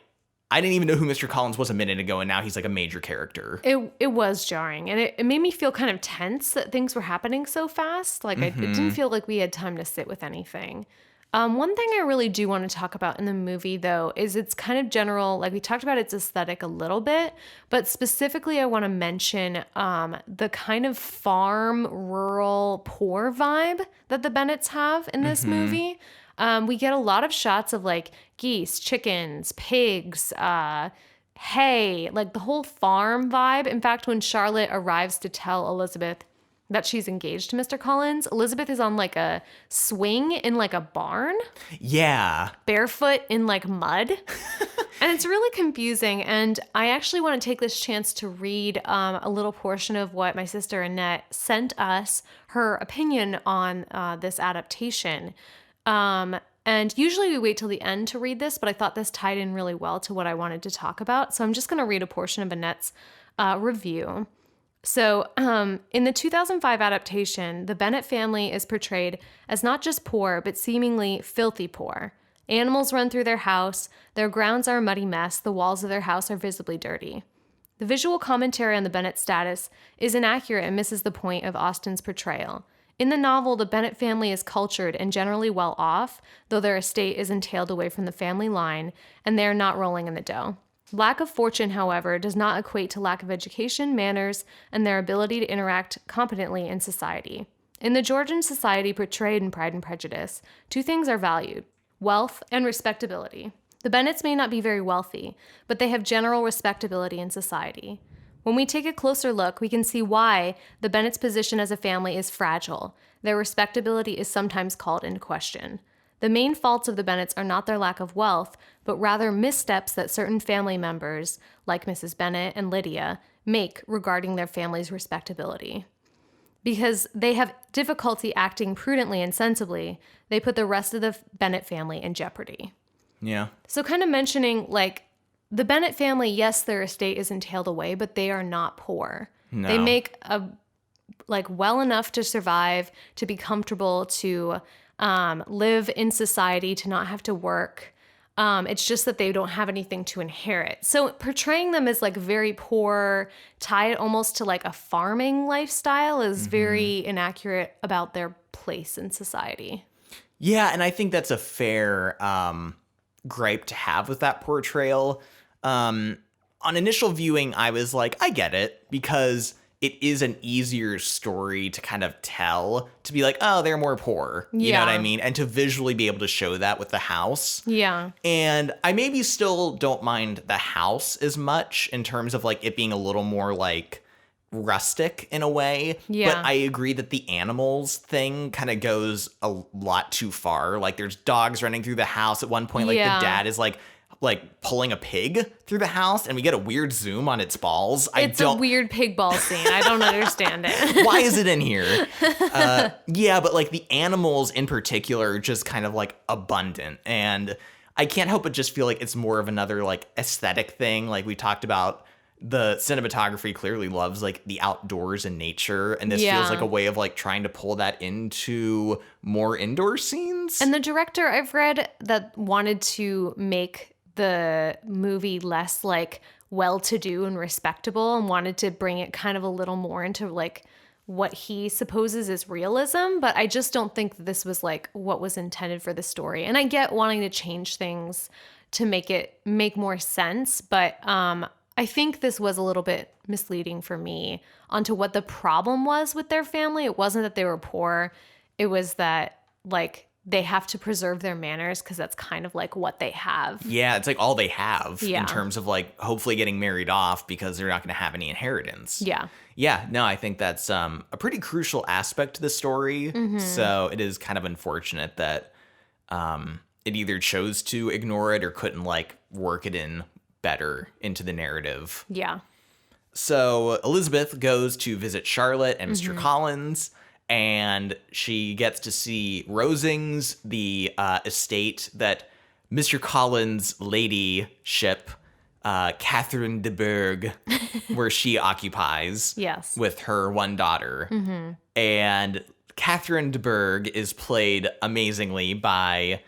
I didn't even know who Mr. Collins was a minute ago, and now he's like a major character. It was jarring, and it made me feel kind of tense that things were happening so fast. Like it didn't feel like we had time to sit with anything. One thing I really do want to talk about in the movie, though, is it's kind of general. Like we talked about its aesthetic a little bit, but specifically I want to mention the kind of farm, rural, poor vibe that the Bennets have in this movie. We get a lot of shots of like geese, chickens, pigs, hay, like the whole farm vibe. In fact, when Charlotte arrives to tell Elizabeth that she's engaged to Mr. Collins, Elizabeth is on like a swing in like a barn. Yeah. Barefoot in like mud. And it's really confusing. And I actually want to take this chance to read a little portion of what my sister Annette sent us, her opinion on this adaptation. And usually we wait till the end to read this, but I thought this tied in really well to what I wanted to talk about. So I'm just going to read a portion of Annette's review. So in the 2005 adaptation, the Bennett family is portrayed as not just poor, but seemingly filthy poor. Animals run through their house, their grounds are a muddy mess, the walls of their house are visibly dirty. The visual commentary on the Bennett status is inaccurate and misses the point of Austen's portrayal. In the novel, the Bennett family is cultured and generally well off, though their estate is entailed away from the family line, and they are not rolling in the dough. Lack of fortune, however, does not equate to lack of education, manners, and their ability to interact competently in society. In the Georgian society portrayed in Pride and Prejudice, two things are valued: wealth and respectability. The Bennets may not be very wealthy, but they have general respectability in society. When we take a closer look, we can see why the Bennets' position as a family is fragile. Their respectability is sometimes called into question. The main faults of the Bennets are not their lack of wealth, but rather missteps that certain family members, like Mrs. Bennet and Lydia, make regarding their family's respectability. Because they have difficulty acting prudently and sensibly, they put the rest of the Bennet family in jeopardy. Yeah. So kind of mentioning, like, the Bennet family, yes, their estate is entailed away, but they are not poor. No. They make well enough to survive, to be comfortable, to live in society, to not have to work. It's just that they don't have anything to inherit. So portraying them as like very poor, tied almost to like a farming lifestyle is very inaccurate about their place in society. Yeah, and I think that's a fair gripe to have with that portrayal. On initial viewing, I was like, I get it, because it is an easier story to kind of tell, to be like, oh, they're more poor. You know what I mean? And to visually be able to show that with the house. Yeah. And I maybe still don't mind the house as much in terms of like it being a little more like rustic in a way. Yeah. But I agree that the animals thing kind of goes a lot too far. Like there's dogs running through the house at one point. Like the dad is like like pulling a pig through the house, and we get a weird zoom on its balls. It's a weird pig ball scene. I don't understand it. Why is it in here? Yeah, but like the animals in particular are just kind of like abundant, and I can't help but just feel like it's more of another like aesthetic thing. Like we talked about, the cinematography clearly loves like the outdoors and nature, and this feels like a way of like trying to pull that into more indoor scenes. And the director, I've read, that wanted to make the movie less like well-to-do and respectable, and wanted to bring it kind of a little more into like what he supposes is realism, but I just don't think this was like what was intended for the story. And I get wanting to change things to make it make more sense, but I think this was a little bit misleading for me onto what the problem was with their family. It wasn't that they were poor. It was that like they have to preserve their manners because that's kind of like what they have. Yeah, it's like all they have in terms of like hopefully getting married off because they're not going to have any inheritance. Yeah. Yeah, no, I think that's a pretty crucial aspect to the story. Mm-hmm. So it is kind of unfortunate that it either chose to ignore it or couldn't like work it in better into the narrative. Yeah. So Elizabeth goes to visit Charlotte and Mr. Collins, and she gets to see Rosings, the estate that Mr. Collins' ladyship, Catherine de Bourgh, where she occupies with her one daughter. Mm-hmm. And Catherine de Bourgh is played amazingly by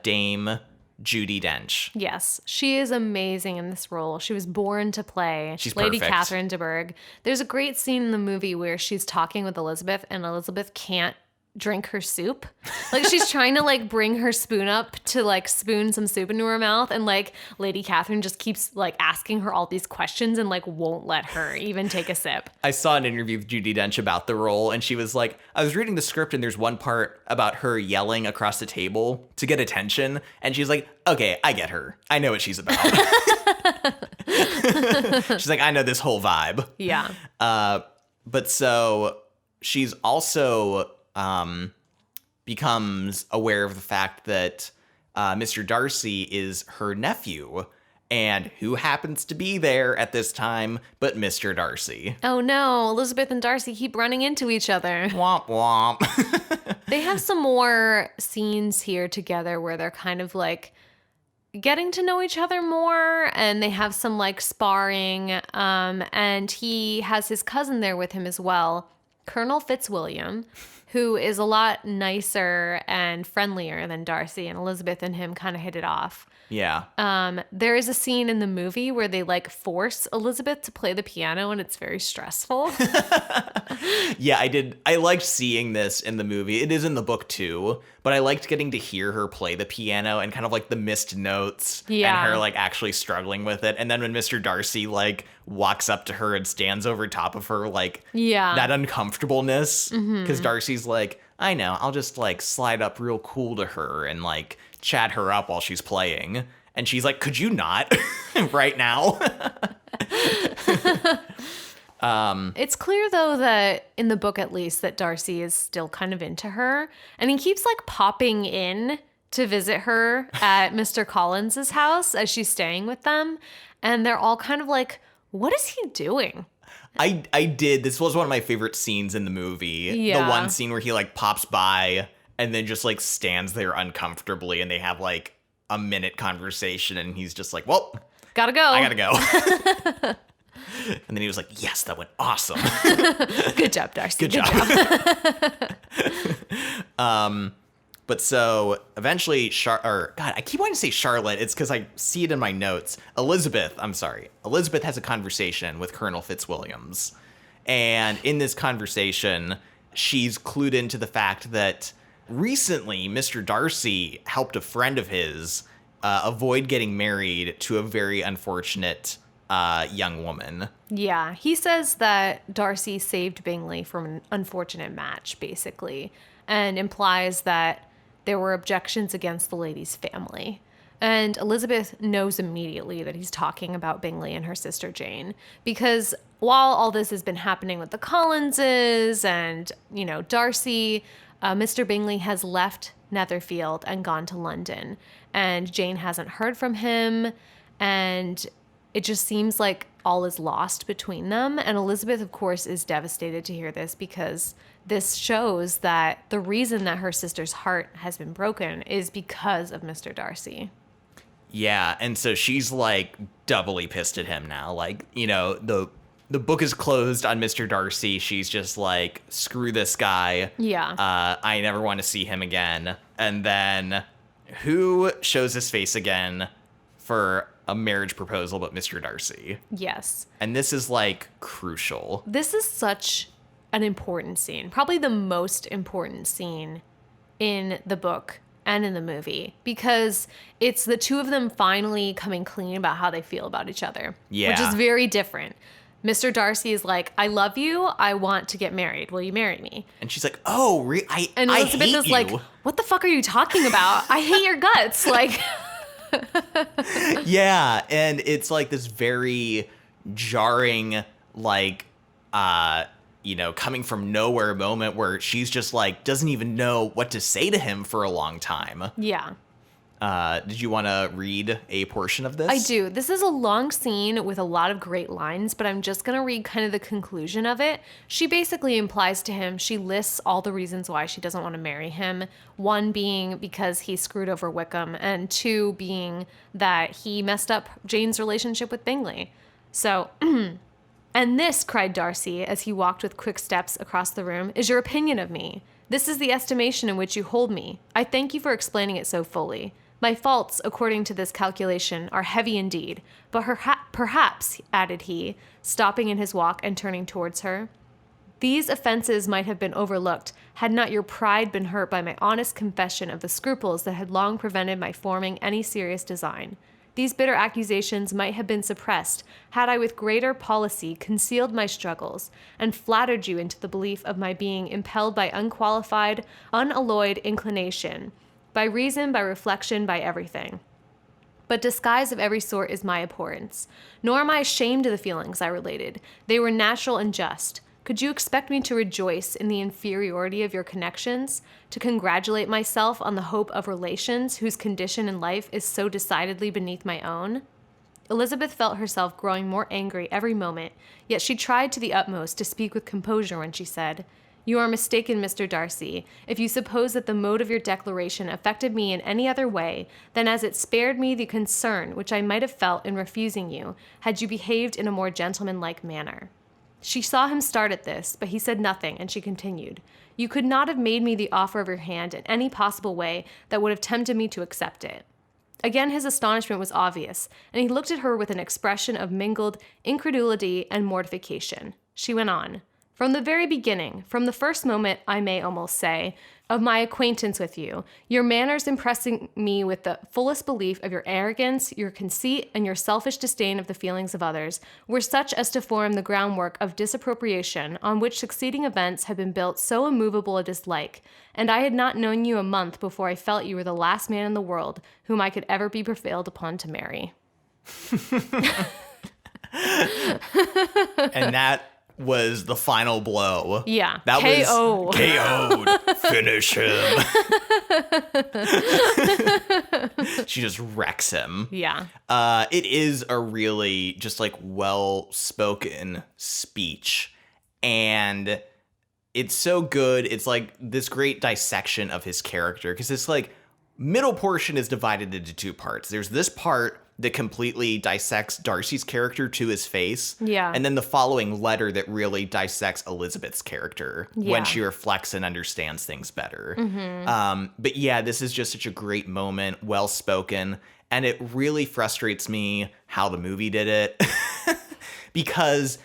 Dame Judi Dench. Yes, she is amazing in this role. She was born to play Lady Catherine de Bourgh. There's a great scene in the movie where she's talking with Elizabeth, and Elizabeth can't drink her soup. Like she's trying to like bring her spoon up to like spoon some soup into her mouth, and like Lady Catherine just keeps like asking her all these questions and like won't let her even take a sip. I saw an interview with Judi Dench about the role, and she was like, I was reading the script and there's one part about her yelling across the table to get attention, and she's like, okay, I get her. I know what she's about. She's like, I know this whole vibe. Yeah. But so she's also becomes aware of the fact that Mr. Darcy is her nephew, and who happens to be there at this time but Mr. Darcy. Oh no, Elizabeth and Darcy keep running into each other. Womp womp. They have some more scenes here together where they're kind of like getting to know each other more, and they have some like sparring, and he has his cousin there with him as well, Colonel Fitzwilliam, who is a lot nicer and friendlier than Darcy, and Elizabeth and him kind of hit it off. Yeah. There is a scene in the movie where they like force Elizabeth to play the piano, and it's very stressful. Yeah, I liked seeing this in the movie. It is in the book too, but I liked getting to hear her play the piano and kind of like the missed notes and her like actually struggling with it. And then when Mr. Darcy like walks up to her and stands over top of her, like that uncomfortableness, because Darcy's like, I know, I'll just like slide up real cool to her and like chat her up while she's playing. And she's like, could you not right now? It's clear though that in the book, at least, that Darcy is still kind of into her, and he keeps like popping in to visit her at Mr. Collins's house as she's staying with them. And they're all kind of like, what is he doing? This was one of my favorite scenes in the movie. Yeah. The one scene where he like pops by and then just like stands there uncomfortably, and they have like a minute conversation, and he's just like, well, gotta go. I gotta go. And then he was like, yes, that went awesome. Good job, Darcy. Good job. But so eventually, I keep wanting to say Charlotte. It's because I see it in my notes. Elizabeth has a conversation with Colonel Fitzwilliams. And in this conversation, she's clued into the fact that recently Mr. Darcy helped a friend of his avoid getting married to a very unfortunate young woman. Yeah, he says that Darcy saved Bingley from an unfortunate match, basically, and implies that there were objections against the lady's family. And Elizabeth knows immediately that he's talking about Bingley and her sister Jane, because while all this has been happening with the Collinses and, Darcy, Mr. Bingley has left Netherfield and gone to London. And Jane hasn't heard from him. And it just seems like all is lost between them. And Elizabeth, of course, is devastated to hear this because this shows that the reason that her sister's heart has been broken is because of Mr. Darcy. Yeah, and so she's like doubly pissed at him now. Like, you know, the book is closed on Mr. Darcy. She's just like, screw this guy. Yeah. I never want to see him again. And then who shows his face again for a marriage proposal but Mr. Darcy? Yes. And this is like crucial. This is such an important scene, probably the most important scene in the book and in the movie, because it's the two of them finally coming clean about how they feel about each other, which is very different. Mr. Darcy is like, I love you. I want to get married. Will you marry me? And she's like, oh, and Elizabeth is like, what the fuck are you talking about? I hate your guts. Like, yeah. And it's like this very jarring, like, you know, coming from nowhere moment where she's just like, doesn't even know what to say to him for a long time. Yeah. Did you want to read a portion of this? I do. This is a long scene with a lot of great lines, but I'm just going to read kind of the conclusion of it. She basically implies to him, she lists all the reasons why she doesn't want to marry him. One being because he screwed over Wickham, and two being that he messed up Jane's relationship with Bingley. So, and this, cried Darcy as he walked with quick steps across the room, is your opinion of me. This is the estimation in which you hold me. I thank you for explaining it so fully. My faults, according to this calculation, are heavy indeed, but perhaps, added he, stopping in his walk and turning towards her, these offenses might have been overlooked had not your pride been hurt by my honest confession of the scruples that had long prevented my forming any serious design. These bitter accusations might have been suppressed had I with greater policy concealed my struggles and flattered you into the belief of my being impelled by unqualified, unalloyed inclination, by reason, by reflection, by everything. But disguise of every sort is my abhorrence. Nor am I ashamed of the feelings I related. They were natural and just. Could you expect me to rejoice in the inferiority of your connections, to congratulate myself on the hope of relations whose condition in life is so decidedly beneath my own? Elizabeth felt herself growing more angry every moment, yet she tried to the utmost to speak with composure when she said, You are mistaken, Mr. Darcy, if you suppose that the mode of your declaration affected me in any other way than as it spared me the concern which I might have felt in refusing you, had you behaved in a more gentlemanlike manner. She saw him start at this, but he said nothing, and she continued, You could not have made me the offer of your hand in any possible way that would have tempted me to accept it. Again his astonishment was obvious, and he looked at her with an expression of mingled incredulity and mortification. She went on, From the very beginning, from the first moment, I may almost say, of my acquaintance with you, your manners impressing me with the fullest belief of your arrogance, your conceit, and your selfish disdain of the feelings of others, were such as to form the groundwork of disapprobation on which succeeding events had been built so immovable a dislike, and I had not known you a month before I felt you were the last man in the world whom I could ever be prevailed upon to marry. And that was the final blow. Yeah. That KO. was KO'd. Finish him. She just wrecks him. Yeah. It is a really just like well-spoken speech. And it's so good. It's like this great dissection of his character. Because this like middle portion is divided into two parts. There's this part that completely dissects Darcy's character to his face. Yeah. And then the following letter that really dissects Elizabeth's character when she reflects and understands things better. Mm-hmm. But yeah, this is just such a great moment, well-spoken. And it really frustrates me how the movie did it. Because,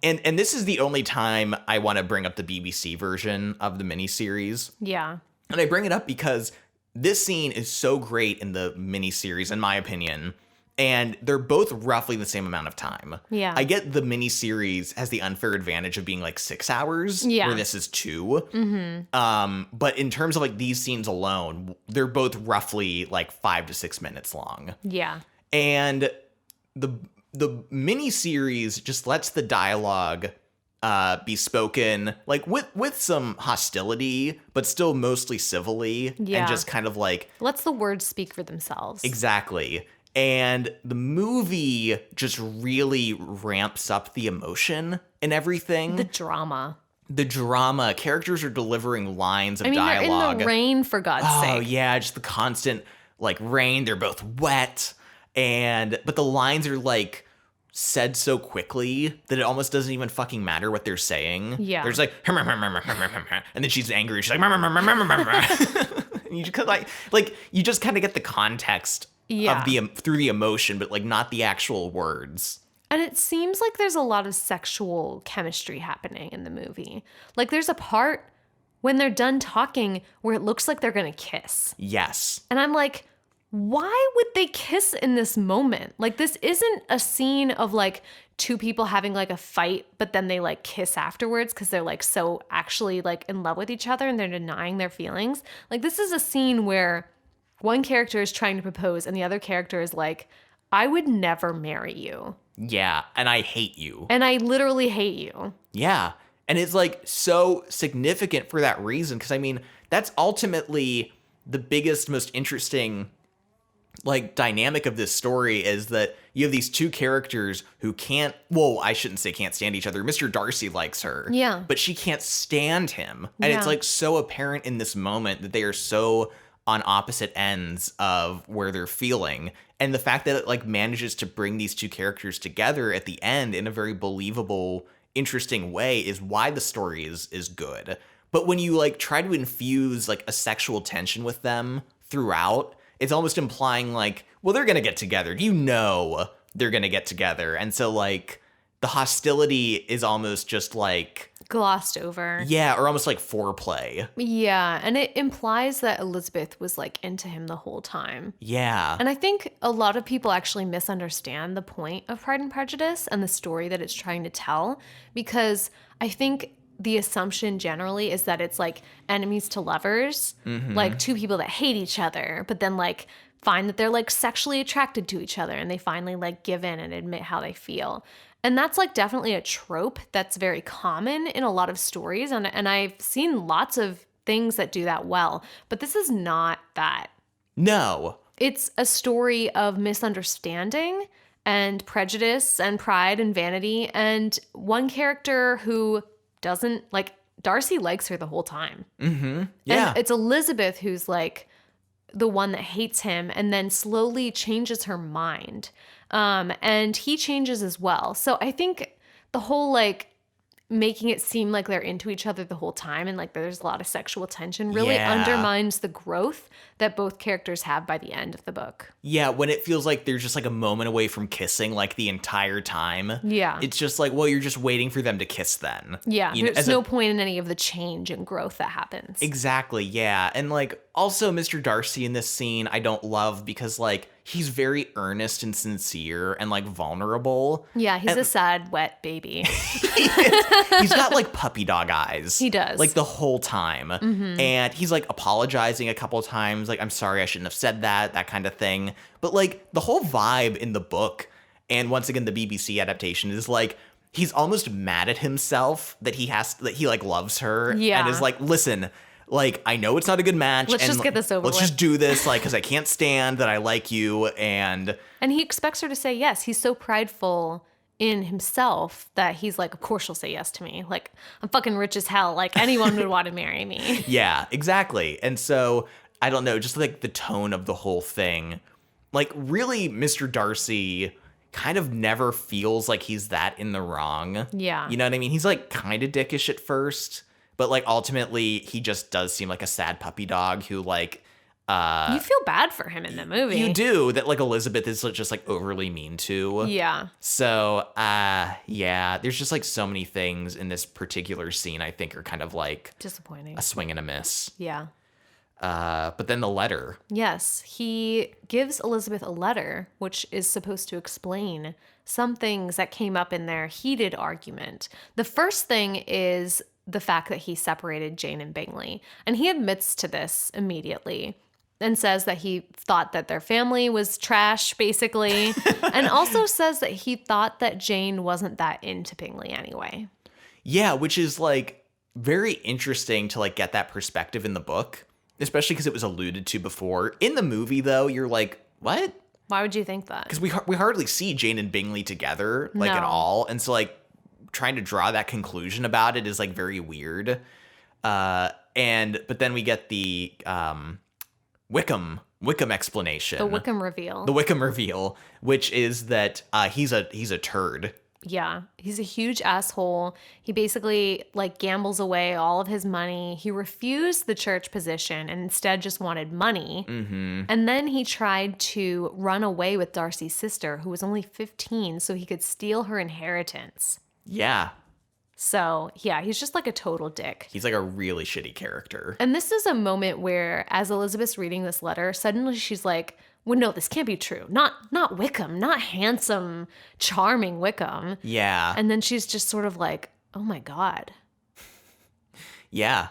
and this is the only time I want to bring up the BBC version of the miniseries. Yeah. And I bring it up because this scene is so great in the miniseries, in my opinion, and they're both roughly the same amount of time. Yeah. I get the miniseries has the unfair advantage of being like 6 hours, where this is 2. Mm-hmm. But in terms of like these scenes alone, they're both roughly like 5 to 6 minutes long. Yeah. And the miniseries just lets the dialogue be spoken like with some hostility, but still mostly civilly, and just kind of like lets the words speak for themselves. Exactly. And the movie just really ramps up the emotion and everything. The drama. Characters are delivering lines of dialogue. They're in the rain, for God's sake. Oh yeah, just the constant like rain. They're both wet, but the lines are like said so quickly that it almost doesn't even fucking matter what they're saying. Yeah. There's like, and then she's angry. She's like, and you just kind of get the context of through the emotion, but like not the actual words. And it seems like there's a lot of sexual chemistry happening in the movie. Like there's a part when they're done talking where it looks like they're going to kiss. Yes. And I'm like, why would they kiss in this moment? Like, this isn't a scene of like two people having like a fight, but then they like kiss afterwards because they're like so actually like in love with each other and they're denying their feelings. Like, this is a scene where one character is trying to propose and the other character is like, I would never marry you. Yeah, and I hate you. And I literally hate you. Yeah. And it's like so significant for that reason. Because I mean, that's ultimately the biggest, most interesting like dynamic of this story is that you have these two characters who I shouldn't say can't stand each other. Mr. Darcy likes her. Yeah. But she can't stand him. And it's like so apparent in this moment that they are so on opposite ends of where they're feeling. And the fact that it like manages to bring these two characters together at the end in a very believable, interesting way is why the story is good. But when you like try to infuse like a sexual tension with them throughout, it's almost implying like, well, they're going to get together. You know they're going to get together. And so like the hostility is almost just like glossed over. Yeah, or almost like foreplay. Yeah, and it implies that Elizabeth was like into him the whole time. Yeah. And I think a lot of people actually misunderstand the point of Pride and Prejudice and the story that it's trying to tell, because I think the assumption generally is that it's like enemies to lovers, like two people that hate each other, but then like find that they're like sexually attracted to each other and they finally like give in and admit how they feel. And that's like definitely a trope that's very common in a lot of stories. And I've seen lots of things that do that well, but this is not that. No. It's a story of misunderstanding and prejudice and pride and vanity, and one character who doesn't like Darcy likes her the whole time. Mm-hmm. Yeah. And it's Elizabeth who's like the one that hates him and then slowly changes her mind. And he changes as well. So I think the whole like making it seem like they're into each other the whole time and like there's a lot of sexual tension really undermines the growth that both characters have by the end of the book. Yeah, when it feels like they're just like a moment away from kissing like the entire time. Yeah. It's just like, well, you're just waiting for them to kiss then. Yeah, there's no point in any of the change and growth that happens. Exactly, yeah. And like also Mr. Darcy in this scene I don't love because like he's very earnest and sincere and like vulnerable. Yeah, he's a sad, wet baby. He's got like puppy dog eyes. He does. Like the whole time. Mm-hmm. And he's like apologizing a couple of times. Like, I'm sorry, I shouldn't have said that kind of thing. But like the whole vibe in the book, and once again, the BBC adaptation is like, he's almost mad at himself that he like loves her. Yeah. And is like, listen, like, I know it's not a good match. Let's just get this over with. Let's just do this, like, because I can't stand that I like you. And he expects her to say yes. He's so prideful in himself that he's like, of course she'll say yes to me. Like, I'm fucking rich as hell. Like, anyone would want to marry me. Yeah, exactly. And so, I don't know, just like the tone of the whole thing. Like, really, Mr. Darcy kind of never feels like he's that in the wrong. Yeah. You know what I mean? He's like kind of dickish at first. But, like, ultimately, he just does seem like a sad puppy dog who, like... you feel bad for him in the movie. You do. That, like, Elizabeth is just, like, overly mean to. Yeah. So, yeah. There's just, like, so many things in this particular scene I think are kind of, like... disappointing. A swing and a miss. Yeah. But then the letter. Yes. He gives Elizabeth a letter, which is supposed to explain some things that came up in their heated argument. The first thing is the fact that he separated Jane and Bingley. And he admits to this immediately and says that he thought that their family was trash, basically. And also says that he thought that Jane wasn't that into Bingley anyway. Yeah, which is like very interesting to like get that perspective in the book, especially because it was alluded to before. In the movie, though, you're like, what? Why would you think that? Because we hardly see Jane and Bingley together, like, at all. And so, like, trying to draw that conclusion about it is, like, very weird. But then we get the Wickham explanation. The Wickham reveal. The Wickham reveal, which is that he's a turd. Yeah, he's a huge asshole. He basically like gambles away all of his money. He refused the church position and instead just wanted money. Mm-hmm. And then he tried to run away with Darcy's sister, who was only 15, so he could steal her inheritance. Yeah. So, yeah, he's just like a total dick. He's like a really shitty character. And this is a moment where, as Elizabeth's reading this letter, suddenly she's like, well, no, this can't be true. Not Wickham, not handsome, charming Wickham. Yeah. And then she's just sort of like, oh my God. Yeah.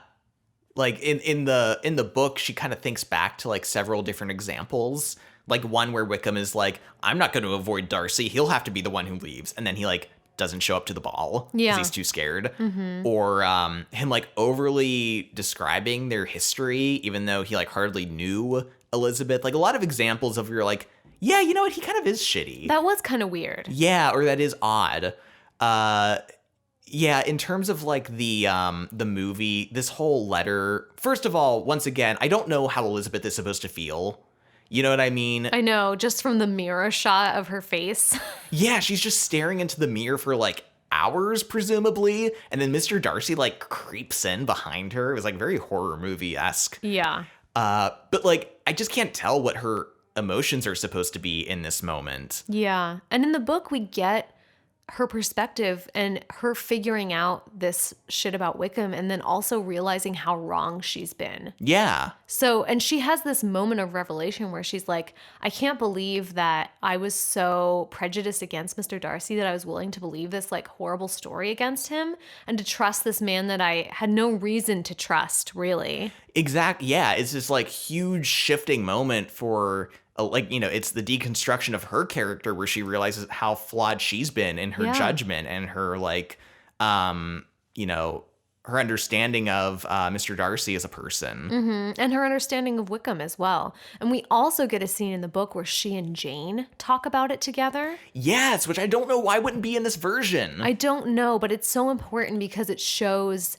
Like in the book, she kind of thinks back to like several different examples. Like one where Wickham is like, I'm not going to avoid Darcy. He'll have to be the one who leaves. And then he like doesn't show up to the ball because he's too scared. Mm-hmm. Or him like overly describing their history, even though he like hardly knew Elizabeth. Like a lot of examples of you're like, yeah, you know what? He kind of is shitty. That was kind of weird. Yeah, or that is odd. Yeah, in terms of like the movie, this whole letter, first of all, once again, I don't know how Elizabeth is supposed to feel. You know what I mean? I know, just from the mirror shot of her face. Yeah, she's just staring into the mirror for like hours, presumably. And then Mr. Darcy like creeps in behind her. It was like very horror movie-esque. Yeah. But like, I just can't tell what her emotions are supposed to be in this moment. Yeah. And in the book, we get her perspective and her figuring out this shit about Wickham and then also realizing how wrong she's been. Yeah. So, and she has this moment of revelation where she's like, I can't believe that I was so prejudiced against Mr. Darcy that I was willing to believe this like horrible story against him and to trust this man that I had no reason to trust, really. Exactly. Yeah. It's this like huge shifting moment for like, you know, it's the deconstruction of her character where she realizes how flawed she's been in her judgment and her like, you know, her understanding of Mr. Darcy as a person. Mm-hmm. And her understanding of Wickham as well. And we also get a scene in the book where she and Jane talk about it together. Yes, which I don't know why wouldn't be in this version. I don't know, but it's so important because it shows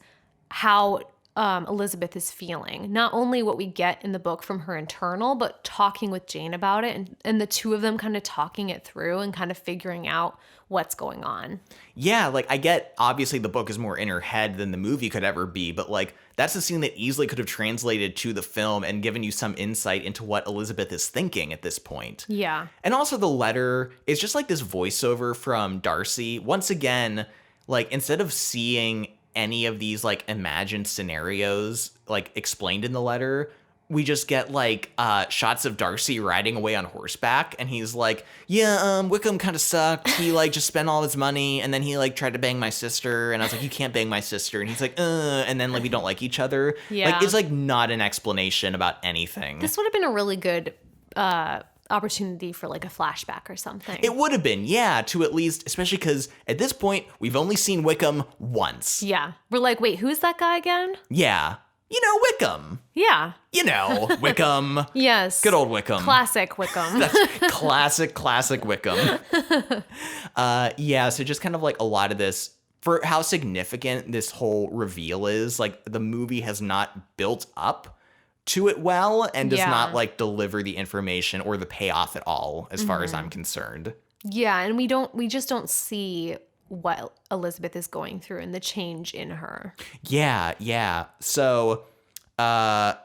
how Elizabeth is feeling. Not only what we get in the book from her internal, but talking with Jane about it and the two of them kind of talking it through and kind of figuring out what's going on. Yeah, like I get obviously the book is more in her head than the movie could ever be, but like that's a scene that easily could have translated to the film and given you some insight into what Elizabeth is thinking at this point. Yeah. And also the letter is just like this voiceover from Darcy. Once again, like instead of seeing any of these like imagined scenarios like explained in the letter, we just get like shots of Darcy riding away on horseback and he's like, yeah, Wickham kind of sucked. He like just spent all his money and then he like tried to bang my sister and I was like, you can't bang my sister, and he's like, and then like we don't like each other. Yeah. Like it's like not an explanation about anything. This would have been a really good opportunity for like a flashback or something. It would have been, yeah, to at least, especially because at this point, we've only seen Wickham once. Yeah. We're like, wait, who's that guy again? Yeah. You know, Wickham. Yeah. You know, Wickham. Yes. Good old Wickham. Classic Wickham. That's classic Wickham. Yeah, so just kind of like a lot of this, for how significant this whole reveal is, like the movie has not built up to it well and does not like deliver the information or the payoff at all as far as I'm concerned. Yeah, and we just don't see what Elizabeth is going through and the change in her. Yeah. So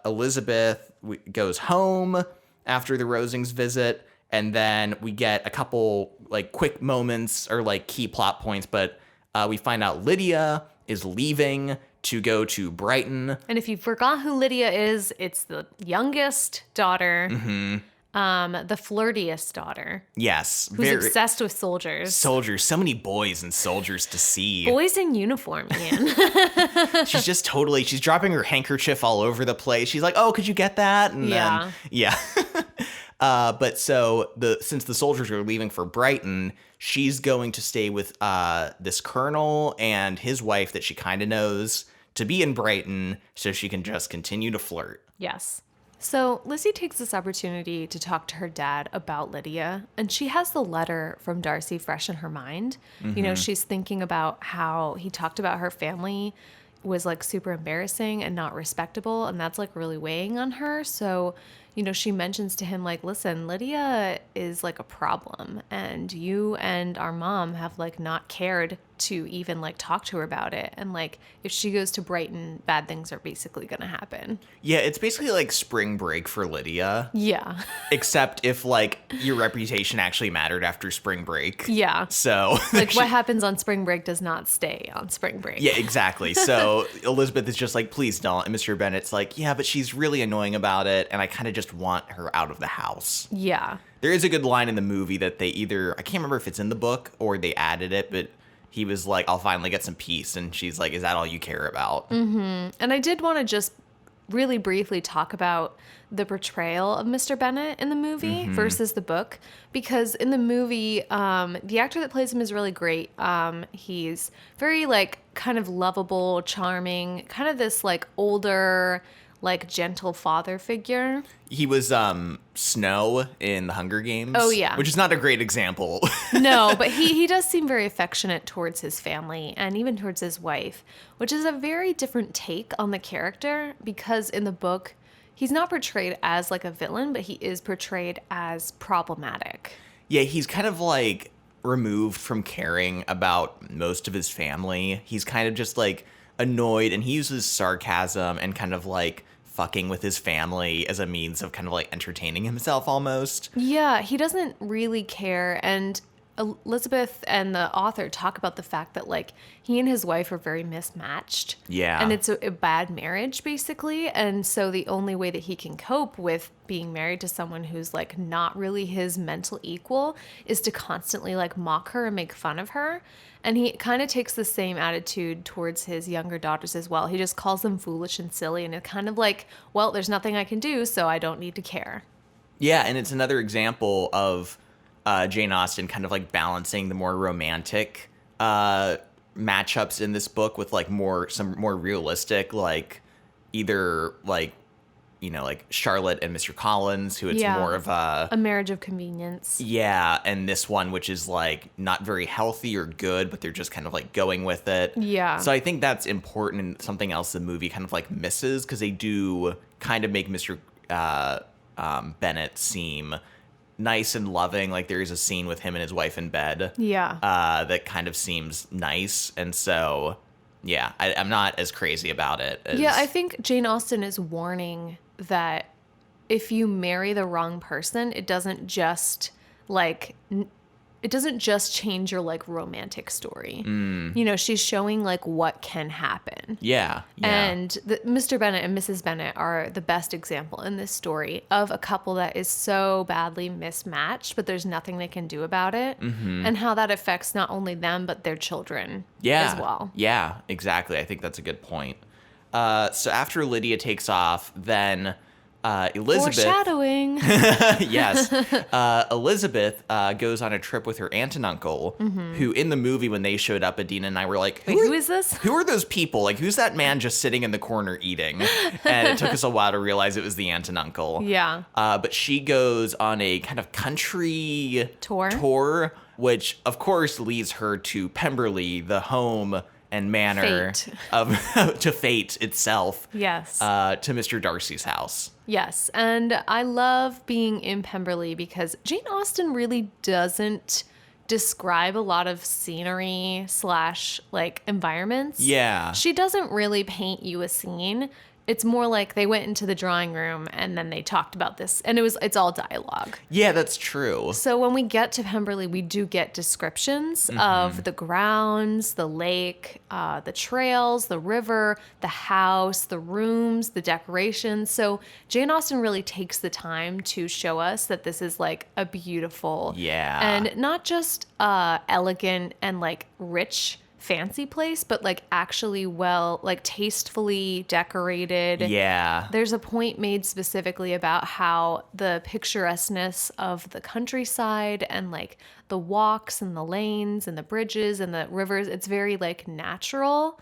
Elizabeth goes home after the Rosings visit, and then we get a couple like quick moments or like key plot points, but we find out Lydia is leaving to go to Brighton. And if you forgot who Lydia is, it's the youngest daughter, the flirtiest daughter. Yes. Who's obsessed with soldiers. Soldiers. So many boys and soldiers to see. Boys in uniform, Ian. She's just totally, she's dropping her handkerchief all over the place. She's like, oh, could you get that? And then, But so since the soldiers are leaving for Brighton, she's going to stay with this colonel and his wife that she kind of knows to be in Brighton so she can just continue to flirt. Yes. So Lizzie takes this opportunity to talk to her dad about Lydia, and she has the letter from Darcy fresh in her mind. Mm-hmm. You know, she's thinking about how he talked about her family was like super embarrassing and not respectable, and that's like really weighing on her. So, you know, she mentions to him like, listen, Lydia is like a problem, and you and our mom have like not cared to even like talk to her about it. And like, if she goes to Brighton, bad things are basically going to happen. Yeah, it's basically like spring break for Lydia. Yeah. Except if like your reputation actually mattered after spring break. Yeah. So like what happens on spring break does not stay on spring break. Yeah, exactly. So Elizabeth is just like, please don't. And Mr. Bennett's like, yeah, but she's really annoying about it. And I kind of just want her out of the house. Yeah. There is a good line in the movie that they either, I can't remember if it's in the book or they added it, but he was like, I'll finally get some peace. And she's like, is that all you care about? Mm-hmm. And I did want to just really briefly talk about the portrayal of Mr. Bennet in the movie versus the book. Because in the movie, the actor that plays him is really great. He's very like kind of lovable, charming, kind of this like older, like gentle father figure. He was Snow in the Hunger Games. Oh, yeah. Which is not a great example. No, but he does seem very affectionate towards his family and even towards his wife, which is a very different take on the character because in the book, he's not portrayed as like a villain, but he is portrayed as problematic. Yeah, he's kind of like removed from caring about most of his family. He's kind of just like annoyed, and he uses sarcasm and kind of like fucking with his family as a means of kind of like entertaining himself almost. Yeah, he doesn't really care. And Elizabeth and the author talk about the fact that like he and his wife are very mismatched. Yeah. And it's a bad marriage basically. And so the only way that he can cope with being married to someone who's like not really his mental equal is to constantly like mock her and make fun of her. And he kind of takes the same attitude towards his younger daughters as well. He just calls them foolish and silly, and it's kind of like, well, there's nothing I can do, so I don't need to care. Yeah, and it's another example of Jane Austen kind of like balancing the more romantic matchups in this book with like some more realistic, like either like, you know, like Charlotte and Mr. Collins, who it's more of a marriage of convenience. Yeah, and this one, which is like not very healthy or good, but they're just kind of like going with it. Yeah. So I think that's important and something else the movie kind of like misses, because they do kind of make Mr. Bennet seem nice and loving. Like there is a scene with him and his wife in bed. Yeah. That kind of seems nice, and so yeah, I'm not as crazy about it. Yeah, I think Jane Austen is warning that if you marry the wrong person, it doesn't just change your like romantic story. You know, she's showing like what can happen. Yeah. And Mr. Bennet and Mrs. Bennet are the best example in this story of a couple that is so badly mismatched, but there's nothing they can do about it. And how that affects not only them, but their children as well. Yeah, exactly. I think that's a good point. So after Lydia takes off, then Elizabeth... Foreshadowing. Yes. Elizabeth goes on a trip with her aunt and uncle, who in the movie, when they showed up, Adina and I were like, who is this? Who are those people? Like, who's that man just sitting in the corner eating? And it took us a while to realize it was the aunt and uncle. Yeah. But she goes on a kind of country tour, which, of course, leads her to Pemberley, the home and manor to fate itself. Yes. To Mr. Darcy's house. Yes. And I love being in Pemberley because Jane Austen really doesn't describe a lot of scenery / like environments. Yeah. She doesn't really paint you a scene. It's more like they went into the drawing room and then they talked about this, and it's all dialogue. Yeah, that's true. So when we get to Pemberley, we do get descriptions of the grounds, the lake, the trails, the river, the house, the rooms, the decorations. So Jane Austen really takes the time to show us that this is like a beautiful, and not just elegant and like rich fancy place, but like actually well, like tastefully decorated. Yeah. There's a point made specifically about how the picturesqueness of the countryside and like the walks and the lanes and the bridges and the rivers, it's very like natural.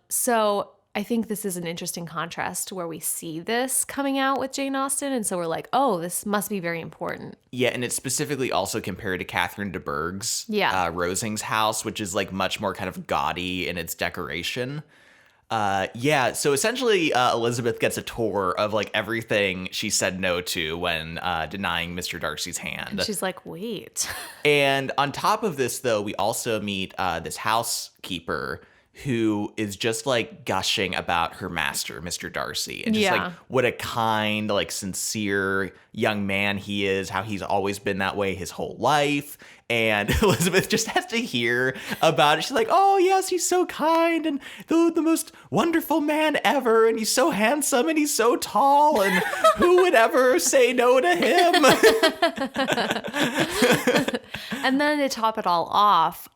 So I think this is an interesting contrast where we see this coming out with Jane Austen. And so we're like, oh, this must be very important. Yeah, and it's specifically also compared to Catherine de Bourgh's Rosings house, which is like much more kind of gaudy in its decoration. So essentially Elizabeth gets a tour of like everything she said no to when denying Mr. Darcy's hand. And she's like, wait. And on top of this, though, we also meet this housekeeper who is just like gushing about her master, Mr. Darcy, and just like what a kind, like sincere young man he is, how he's always been that way his whole life. And Elizabeth just has to hear about it. She's like, oh, yes, he's so kind and the most wonderful man ever. And he's so handsome and he's so tall. And who would ever say no to him? And then to top it all off,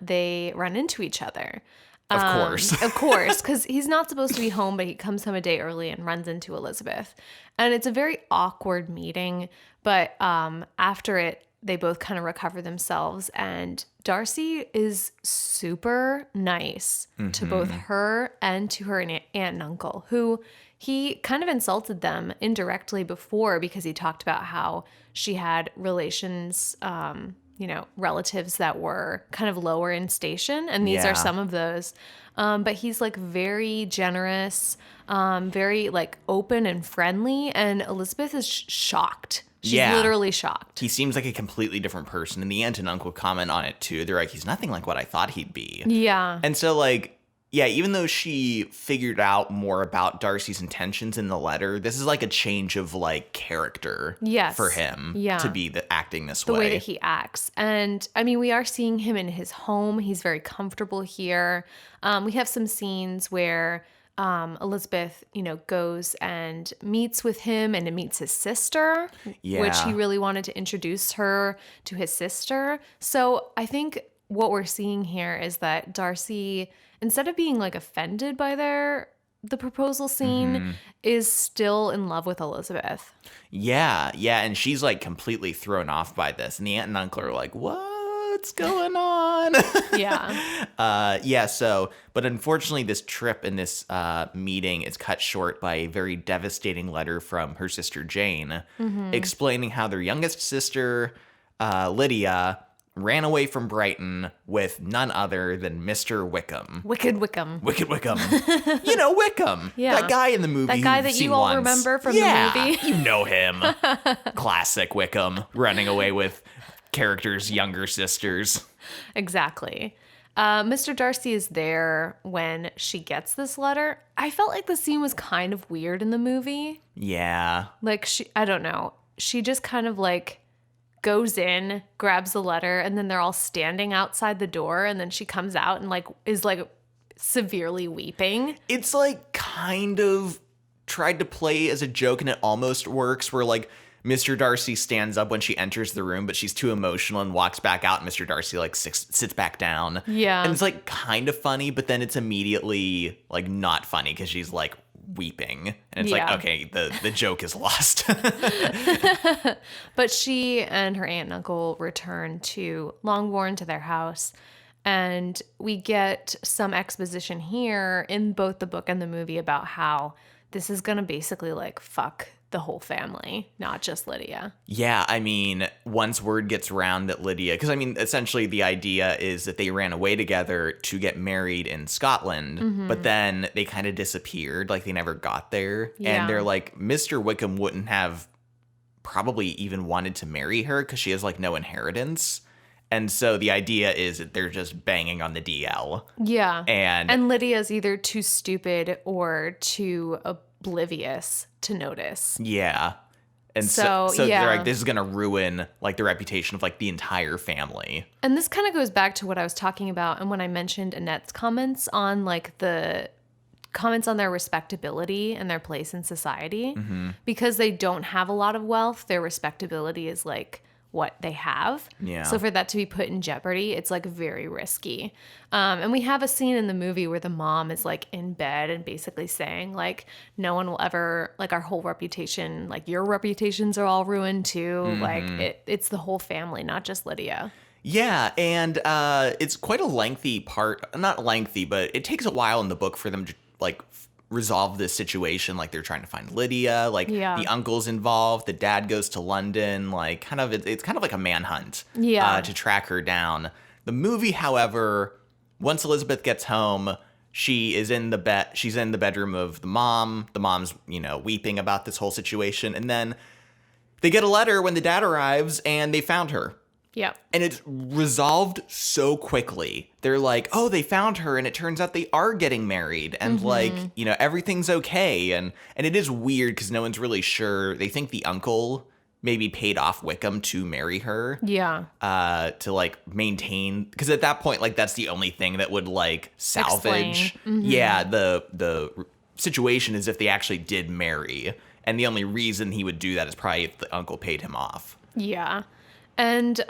they run into each other. Of course. Of course, because he's not supposed to be home, but he comes home a day early and runs into Elizabeth. And it's a very awkward meeting. But after it, they both kind of recover themselves. And Darcy is super nice to both her and to her aunt and uncle, who he kind of insulted them indirectly before because he talked about how she had relations, relatives that were kind of lower in station. And these are some of those. But he's like very generous, very like open and friendly. And Elizabeth is shocked. She's literally shocked. He seems like a completely different person. And the aunt and uncle comment on it too. They're like, he's nothing like what I thought he'd be. Yeah. And so like, yeah, even though she figured out more about Darcy's intentions in the letter, this is like a change of like character for him to be acting this way. The way that he acts. And I mean, we are seeing him in his home. He's very comfortable here. We have some scenes where Elizabeth, goes and meets with him and meets his sister, which he really wanted to introduce her to his sister. So I think what we're seeing here is that Darcy, instead of being like offended by the proposal scene, is still in love with Elizabeth. Yeah. And she's like completely thrown off by this. And the aunt and uncle are like, what's going on? But unfortunately this trip and this meeting is cut short by a very devastating letter from her sister Jane, explaining how their youngest sister, Lydia, ran away from Brighton with none other than Mr. Wickham. Wicked Wickham. Wickham. Wickham. Yeah. That guy in the movie. That guy that you all remember from the movie. You know him. Classic Wickham running away with characters' younger sisters. Exactly. Mr. Darcy is there when she gets this letter. I felt like the scene was kind of weird in the movie. Yeah. Like I don't know. She just kind of like goes in, grabs the letter, and then they're all standing outside the door, and then she comes out and like is like severely weeping. It's like kind of tried to play as a joke, and it almost works where like Mr. Darcy stands up when she enters the room, but she's too emotional and walks back out, and Mr. Darcy like sits back down. Yeah. And it's like kind of funny, but then it's immediately like not funny because she's like weeping, and it's like, okay, the joke is lost. But she and her aunt and uncle return to Longbourn, to their house, and we get some exposition here in both the book and the movie about how this is gonna basically like fuck the whole family, not just Lydia. Yeah, I mean, once word gets around that Lydia, because I mean, essentially the idea is that they ran away together to get married in Scotland, but then they kind of disappeared, like they never got there. Yeah. And they're like, Mr. Wickham wouldn't have probably even wanted to marry her because she has like no inheritance. And so the idea is that they're just banging on the DL. Yeah. And Lydia's either too stupid or too oblivious to notice. Yeah. And so they're like, this is going to ruin like the reputation of like the entire family. And this kind of goes back to what I was talking about. And when I mentioned Annette's comments on like the comments on their respectability and their place in society, because they don't have a lot of wealth, their respectability is like what they have. Yeah. So for that to be put in jeopardy, it's like very risky. And we have a scene in the movie where the mom is like in bed and basically saying like, no one will ever, like our whole reputation, like your reputations are all ruined too. Like it's the whole family, not just Lydia. Yeah, and it's quite a lengthy part. Not lengthy, but it takes a while in the book for them to like resolve this situation. Like they're trying to find Lydia, like the uncle's involved, the dad goes to London, like kind of it's kind of like a manhunt to track her down. The movie, however, once Elizabeth gets home, she's in the bedroom of the mom. The mom's, weeping about this whole situation, and then they get a letter when the dad arrives and they found her. Yeah. And it's resolved so quickly. They're like, oh, they found her, and it turns out they are getting married, and everything's okay. And it is weird because no one's really sure. They think the uncle maybe paid off Wickham to marry her. Yeah. To like maintain, because at that point, like that's the only thing that would like salvage. Yeah, the situation is if they actually did marry, and the only reason he would do that is probably if the uncle paid him off. Yeah. And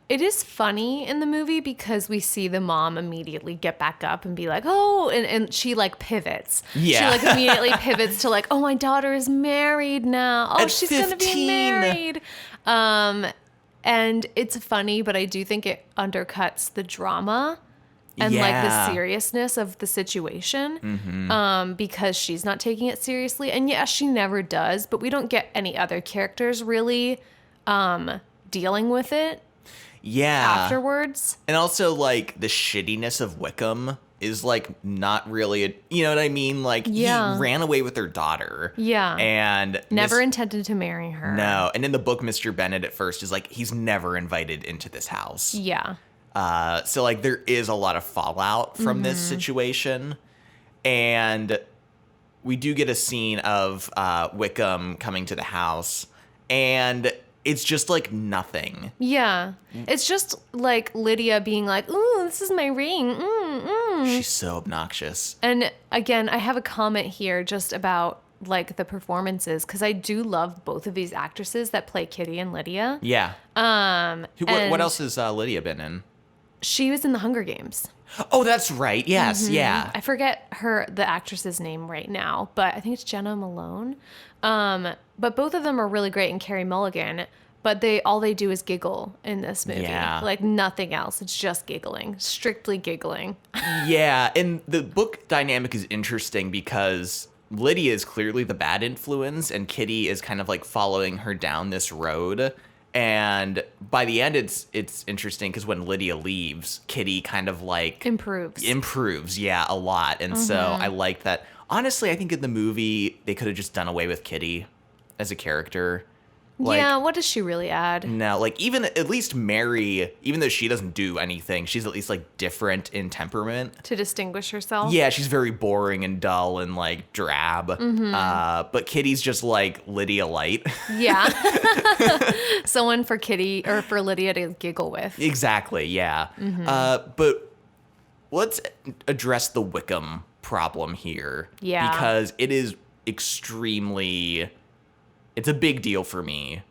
it is funny in the movie because we see the mom immediately get back up and be like, oh, and she like pivots. Yeah. She like immediately pivots to like, oh, my daughter is married now. Oh, At she's 15. going to be married. And it's funny, but I do think it undercuts the drama and like the seriousness of the situation because she's not taking it seriously. And yeah, she never does, but we don't get any other characters really dealing with it afterwards. And also like the shittiness of Wickham is like not really you know what I mean? Like he ran away with their daughter. Yeah. And never intended to marry her. No. And in the book, Mr. Bennet at first is like, he's never invited into this house. Yeah. So like there is a lot of fallout from this situation. And we do get a scene of Wickham coming to the house, and it's just like nothing. Yeah. It's just like Lydia being like, ooh, this is my ring. She's so obnoxious. And again, I have a comment here just about like the performances, because I do love both of these actresses that play Kitty and Lydia. Yeah. What else has Lydia been in? She was in The Hunger Games. Oh, that's right. Yes, yeah. I forget the actress's name right now, but I think it's Jenna Malone. But both of them are really great, and Carey Mulligan. But all they do is giggle in this movie. Yeah. Like nothing else. It's just giggling. Strictly giggling. Yeah, and the book dynamic is interesting because Lydia is clearly the bad influence, and Kitty is kind of like following her down this road. And by the end, it's interesting because when Lydia leaves, Kitty kind of like improves, yeah, a lot. And so I like that. Honestly, I think in the movie they could have just done away with Kitty as a character. Like, yeah, what does she really add? No, like even at least Mary, even though she doesn't do anything, she's at least like different in temperament. To distinguish herself? Yeah, she's very boring and dull and like drab. But Kitty's just like Lydia light. Yeah. Someone for Kitty or for Lydia to giggle with. Exactly, yeah. But let's address the Wickham problem here. Yeah. Because it is it's a big deal for me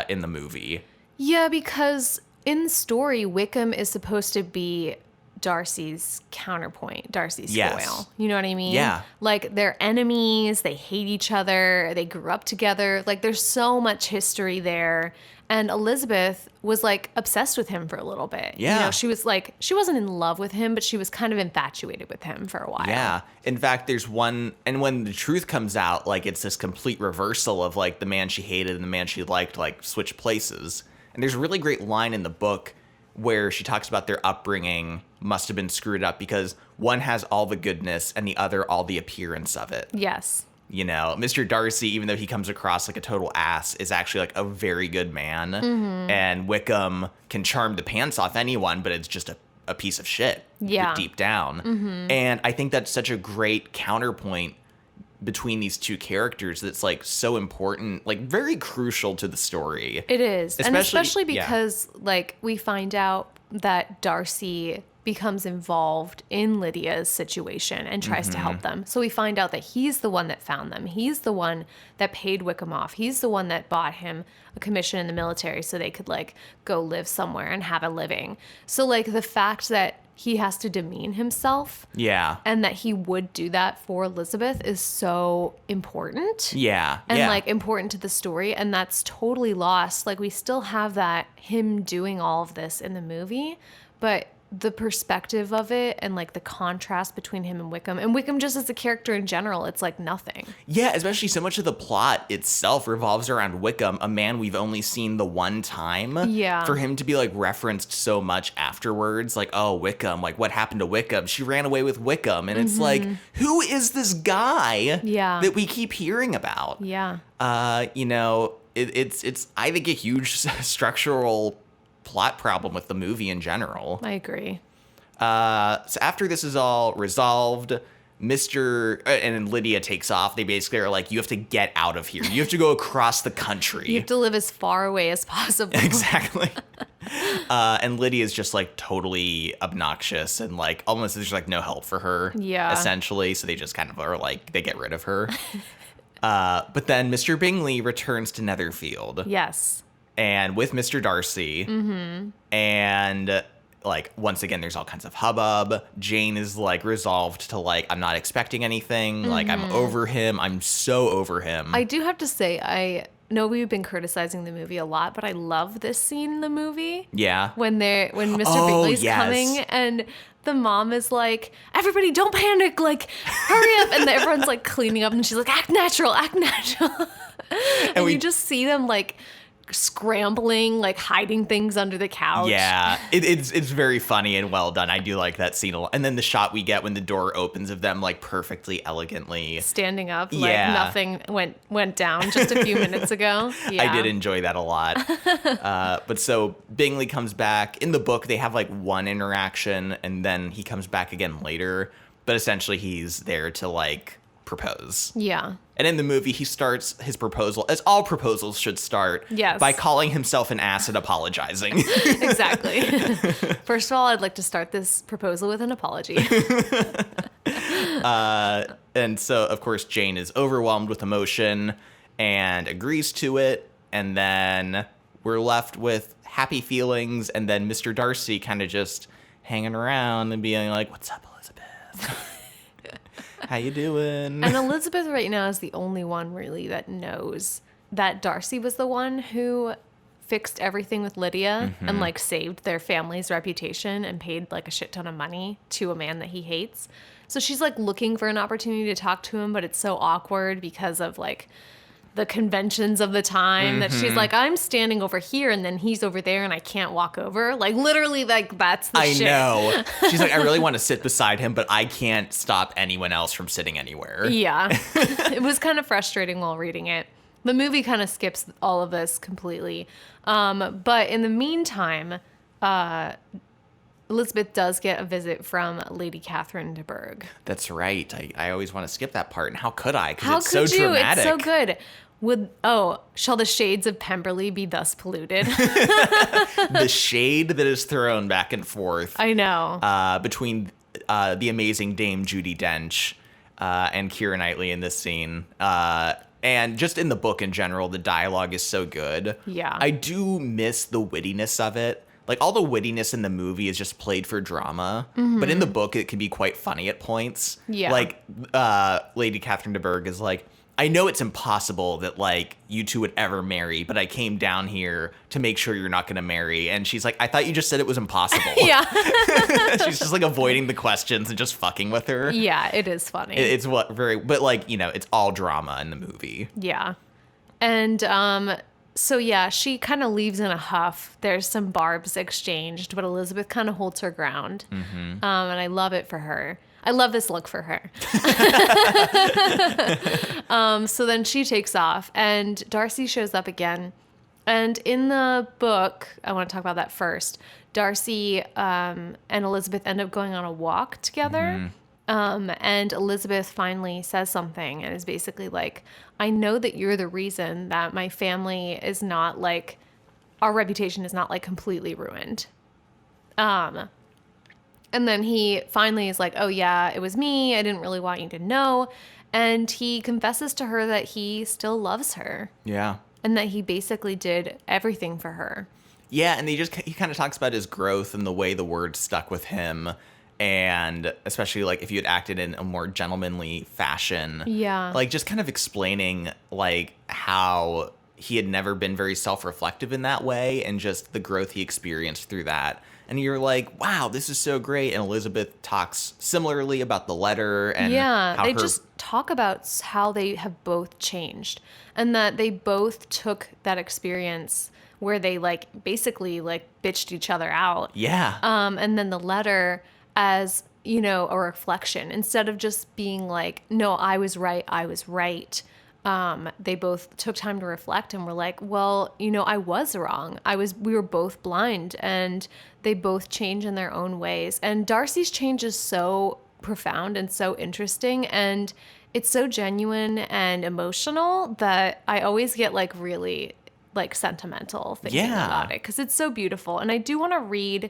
in the movie. Yeah, because in the story, Wickham is supposed to be Darcy's counterpoint, Darcy's foil. You know what I mean? Yeah. Like, they're enemies, they hate each other, they grew up together. Like, there's so much history there. And Elizabeth was, like, obsessed with him for a little bit. Yeah. You know, she was, like, she wasn't in love with him, but she was kind of infatuated with him for a while. Yeah. In fact, there's one, and when the truth comes out, like, it's this complete reversal of, like, the man she hated and the man she liked, like, switch places. And there's a really great line in the book where she talks about their upbringing must have been screwed up because one has all the goodness and the other all the appearance of it. Yes. You know, Mr. Darcy, even though he comes across like a total ass, is actually like a very good man. And Wickham can charm the pants off anyone, but it's just a piece of shit deep down. And I think that's such a great counterpoint between these two characters that's like so important, like very crucial to the story. It is. Especially because like we find out that Darcy becomes involved in Lydia's situation and tries to help them. So we find out that he's the one that found them. He's the one that paid Wickham off. He's the one that bought him a commission in the military so they could like go live somewhere and have a living. So like the fact that he has to demean himself. Yeah. And that he would do that for Elizabeth is so important. Yeah. And like important to the story. And that's totally lost. Like we still have that him doing all of this in the movie, but the perspective of it and like the contrast between him and Wickham just as a character in general, it's like nothing. Yeah, especially so much of the plot itself revolves around Wickham, a man we've only seen the one time. Yeah. For him to be like referenced so much afterwards, like, oh, Wickham, like what happened to Wickham? She ran away with Wickham. And it's like, who is this guy that we keep hearing about? Yeah. You know, it's I think a huge structural plot problem with the movie in general. I agree. So after this is all resolved, and Lydia takes off. They basically are like, you have to get out of here. You have to go across the country. You have to live as far away as possible. Exactly. And Lydia's just like totally obnoxious and like almost there's like no help for her. Yeah. Essentially. So they just kind of are like, they get rid of her. But then Mr. Bingley returns to Netherfield. Yes. And with Mr. Darcy, and like once again, there's all kinds of hubbub. Jane is like resolved to like, I'm not expecting anything. Like I'm over him. I'm so over him. I do have to say, I know we've been criticizing the movie a lot, but I love this scene in the movie. Yeah. When Mr. Bingley's coming and the mom is like, everybody don't panic, like hurry up. And everyone's like cleaning up and she's like, act natural, act natural. and you just see them like scrambling, like hiding things under the couch. Yeah, it's very funny and well done. I do like that scene a lot. And then the shot we get when the door opens of them like perfectly elegantly standing up, like nothing went down just a few minutes ago. Yeah. I did enjoy that a lot. But so Bingley comes back. In the book, they have like one interaction and then he comes back again later. But essentially he's there to like propose. Yeah. And in the movie, he starts his proposal, as all proposals should start, by calling himself an ass and apologizing. Exactly. First of all, I'd like to start this proposal with an apology. And so, of course, Jane is overwhelmed with emotion and agrees to it. And then we're left with happy feelings. And then Mr. Darcy kind of just hanging around and being like, what's up, Elizabeth? How you doing? And Elizabeth right now is the only one really that knows that Darcy was the one who fixed everything with Lydia and like saved their family's reputation and paid like a shit ton of money to a man that he hates. So she's like looking for an opportunity to talk to him, but it's so awkward because of like the conventions of the time that she's like, I'm standing over here and then he's over there and I can't walk over. Like literally like that's the shit. I know. She's like, I really want to sit beside him, but I can't stop anyone else from sitting anywhere. Yeah. It was kind of frustrating while reading it. The movie kind of skips all of this completely. But in the meantime, Elizabeth does get a visit from Lady Catherine de Bourgh. That's right. I always want to skip that part. And how could I? How it's could so you? dramatic. It's so good. Shall the shades of Pemberley be thus polluted? The shade that is thrown back and forth. I know. Between the amazing Dame Judi Dench and Keira Knightley in this scene. And just in the book in general, the dialogue is so good. Yeah. I do miss the wittiness of it. Like, all the wittiness in the movie is just played for drama. But in the book, it can be quite funny at points. Yeah. Like, Lady Catherine de Bourgh is like, I know it's impossible that, like, you two would ever marry, but I came down here to make sure you're not going to marry. And she's like, I thought you just said it was impossible. Yeah. She's just, like, avoiding the questions and just fucking with her. Yeah, it is funny. But, like, you know, it's all drama in the movie. Yeah. And, so yeah, she kind of leaves in a huff. There's some barbs exchanged, but Elizabeth kind of holds her ground. And I love it for her. I love this look for her. So then she takes off and Darcy shows up again. And in the book, I want to talk about that first. Darcy and Elizabeth end up going on a walk together. And Elizabeth finally says something and is basically like, I know that you're the reason that my family is not like, our reputation is not like completely ruined. And then he finally is like, oh yeah, it was me. I didn't really want you to know. And he confesses to her that he still loves her. Yeah. And that he basically did everything for her. Yeah, and he kind of talks about his growth and the way the word stuck with him. And especially, like, if you had acted in a more gentlemanly fashion. Yeah. Like, just kind of explaining, like, how he had never been very self-reflective in that way and just the growth he experienced through that. And you're like, wow, this is so great. And Elizabeth talks similarly about the letter. And how they just talk about how they have both changed. And that they both took that experience where they, like, basically, like, bitched each other out. Yeah. And then the letter as, you know, a reflection. Instead of just being like, no, I was right. They both took time to reflect and were like, well, you know, I was wrong. We were both blind, and they both change in their own ways. And Darcy's change is so profound and so interesting, and it's so genuine and emotional that I always get like really like sentimental thinking about it, because it's so beautiful. And I do want to read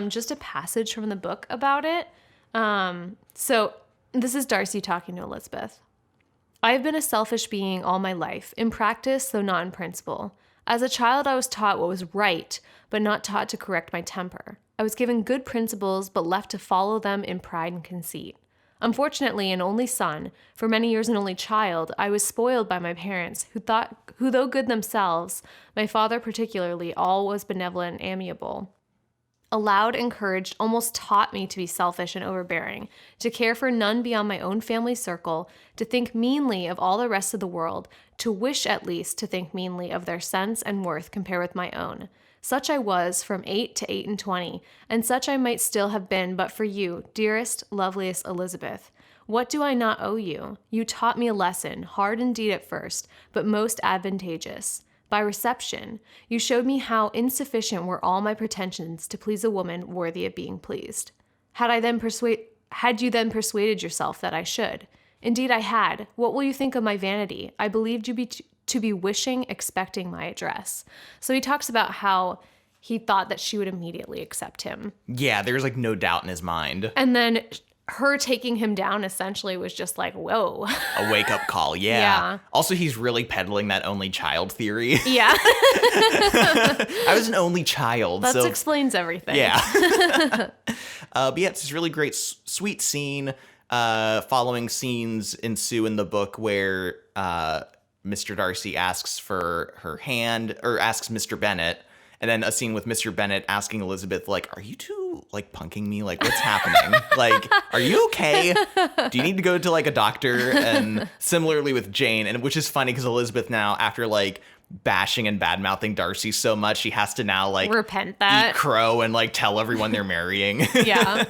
just a passage from the book about it. So this is Darcy talking to Elizabeth. I have been a selfish being all my life, in practice, though not in principle. As a child, I was taught what was right, but not taught to correct my temper. I was given good principles, but left to follow them in pride and conceit. Unfortunately, an only son, for many years an only child, I was spoiled by my parents, who though good themselves, my father particularly, all was benevolent and amiable. Allowed, encouraged, almost taught me to be selfish and overbearing, to care for none beyond my own family circle, to think meanly of all the rest of the world, to wish at least to think meanly of their sense and worth compared with my own. Such I was from 8 to 28, and such I might still have been but for you, dearest, loveliest Elizabeth. What do I not owe you? You taught me a lesson, hard indeed at first, but most advantageous. By reception, you showed me how insufficient were all my pretensions to please a woman worthy of being pleased. Had you then persuaded yourself that I should? Indeed I had. What will you think of my vanity? I believed you to be wishing, expecting my address. So he talks about how he thought that she would immediately accept him. Yeah, there's like no doubt in his mind. And then her taking him down essentially was just like, whoa. A wake-up call, yeah. Also, he's really peddling that only child theory. Yeah. I was an only child. That explains everything. Yeah. But yeah, it's this really great, sweet scene. Following scenes ensue in the book where Mr. Darcy asks for her hand, or asks Mr. Bennet. And then a scene with Mr. Bennet asking Elizabeth, like, are you two, like, punking me? Like, what's happening? Like, are you okay? Do you need to go to, like, a doctor? And similarly with Jane, and which is funny because Elizabeth now, after, like, bashing and bad-mouthing Darcy so much, she has to now, like, repent that. Eat crow and, like, tell everyone they're marrying. Yeah.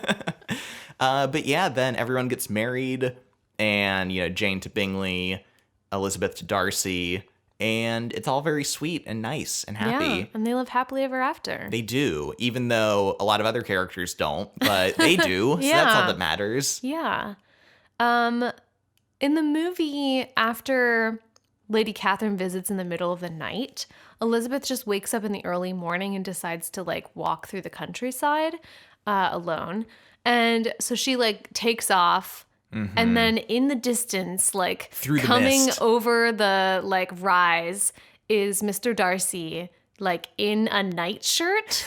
But yeah, then everyone gets married, and, you know, Jane to Bingley, Elizabeth to Darcy. And it's all very sweet and nice and happy. Yeah, and they live happily ever after. They do, even though a lot of other characters don't, but they do. So that's all that matters. Yeah. In the movie, after Lady Catherine visits in the middle of the night, Elizabeth just wakes up in the early morning and decides to like walk through the countryside alone. And so she like takes off. Mm-hmm. And then in the distance, like coming mist over the like rise is Mr. Darcy, like in a nightshirt.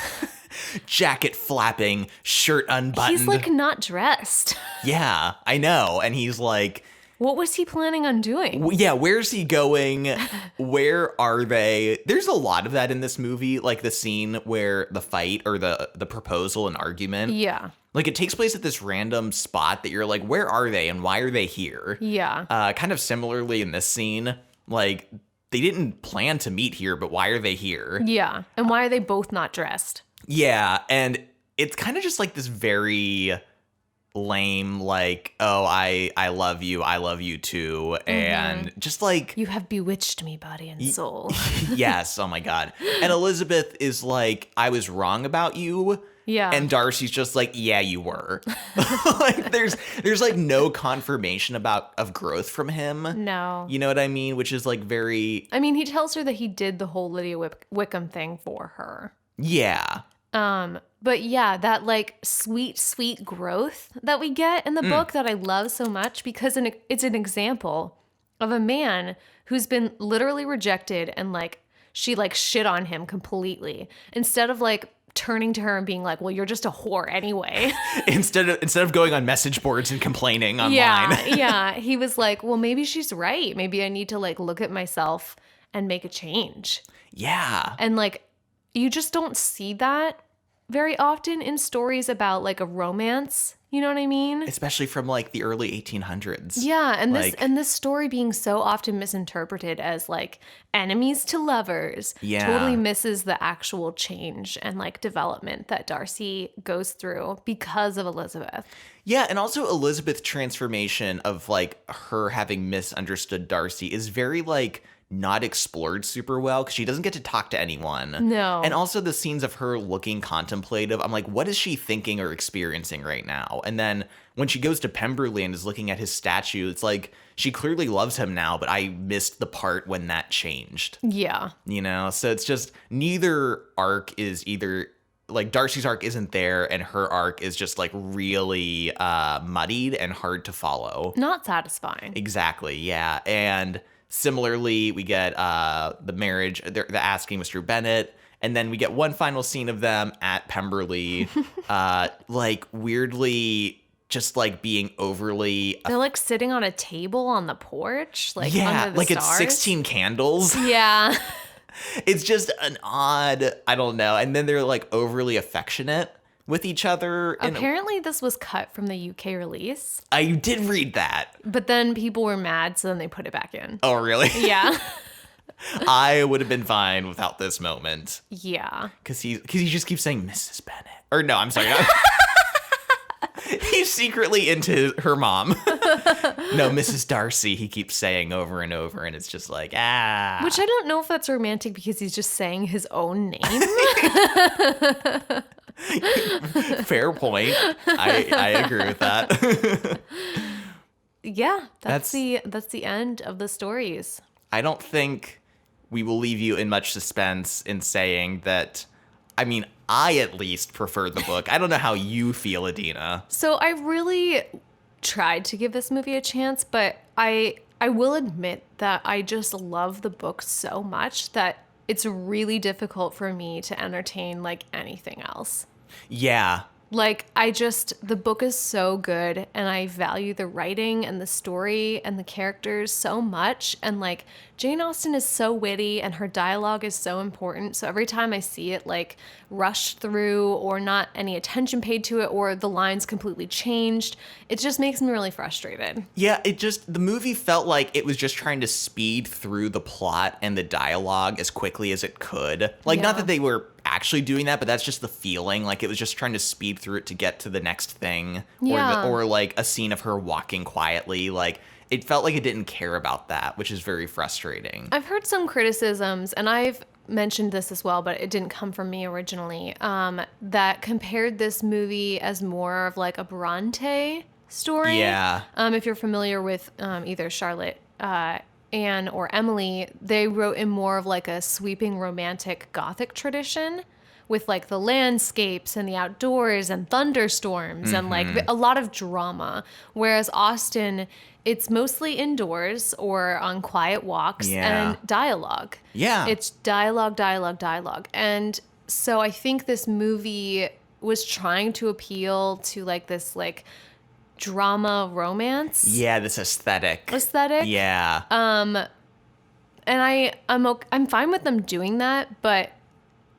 Jacket flapping, shirt unbuttoned. He's like not dressed. Yeah, I know. And he's like, what was he planning on doing? Yeah, where's he going? Where are they? There's a lot of that in this movie, like the scene where the fight or the proposal and argument. Yeah. Like, it takes place at this random spot that you're like, where are they and why are they here? Yeah. Kind of similarly in this scene, like, they didn't plan to meet here, but why are they here? Yeah. And why are they both not dressed? Yeah. And it's kind of just like this very lame, like, oh, I love you too. And just like, you have bewitched me, body and soul. Yes. Oh my God. And Elizabeth is like, I was wrong about you. Yeah. And Darcy's just like, yeah, you were. Like there's like no confirmation of growth from him. No. You know what I mean? Which is like very... I mean, he tells her that he did the whole Lydia Wickham thing for her. Yeah. But yeah, that like sweet, sweet growth that we get in the book that I love so much because it's an example of a man who's been literally rejected and like she like shit on him completely instead of like turning to her and being like, well, you're just a whore anyway. instead of going on message boards and complaining online. Yeah. He was like, well, maybe she's right. Maybe I need to like look at myself and make a change. Yeah. And like, you just don't see that very often in stories about like a romance. You know what I mean? Especially from like the early 1800s. Yeah, and like, this story being so often misinterpreted as like enemies to lovers totally misses the actual change and like development that Darcy goes through because of Elizabeth. Yeah, and also Elizabeth's transformation of like her having misunderstood Darcy is very like not explored super well because she doesn't get to talk to anyone. No. And also the scenes of her looking contemplative, I'm like, what is she thinking or experiencing right now? And then when she goes to Pemberley and is looking at his statue, it's like she clearly loves him now, but I missed the part when that changed. Yeah. You know, so it's just neither arc is either like Darcy's arc isn't there and her arc is just like really muddied and hard to follow. Not satisfying. Exactly. Yeah. And similarly, we get the marriage, the asking Mr. Bennet, and then we get one final scene of them at Pemberley, like weirdly just like being overly. They're like sitting on a table on the porch, like under the like stars. It's 16 candles. Yeah. It's just an odd, I don't know. And then they're like overly affectionate with each other. Apparently this was cut from the UK release. I did read that. But then people were mad, so then they put it back in. Oh, really? Yeah. I would have been fine without this moment. Yeah. Because he just keeps saying Mrs. Bennet. Or no, I'm sorry. He's secretly into her mom. No, Mrs. Darcy, he keeps saying over and over, and it's just like, Which I don't know if that's romantic because he's just saying his own name. Fair point. I agree with that. Yeah, that's the end of the stories. I don't think we will leave you in much suspense in saying that, I mean, I at least prefer the book. I don't know how you feel, Adina. So I really tried to give this movie a chance, but I will admit that I just love the book so much that it's really difficult for me to entertain like anything else. Yeah. Like, the book is so good, and I value the writing and the story and the characters so much. And, like, Jane Austen is so witty, and her dialogue is so important. So every time I see it, like, rushed through or not any attention paid to it or the lines completely changed, it just makes me really frustrated. Yeah, the movie felt like it was just trying to speed through the plot and the dialogue as quickly as it could. Like, not that they were actually doing that, but that's just the feeling. Like, it was just trying to speed through it to get to the next thing. Or like a scene of her walking quietly. Like, it felt like it didn't care about that, which is very frustrating. I've heard some criticisms, and I've mentioned this as well, but it didn't come from me originally, that compared this movie as more of like a Bronte story. Yeah. If you're familiar with either Charlotte, Anne, or Emily, they wrote in more of like a sweeping romantic Gothic tradition with like the landscapes and the outdoors and thunderstorms and like a lot of drama. Whereas Austen, it's mostly indoors or on quiet walks and dialogue. Yeah. It's dialogue. And so I think this movie was trying to appeal to like this like drama romance. Yeah, this aesthetic. Yeah. And I'm fine with them doing that, but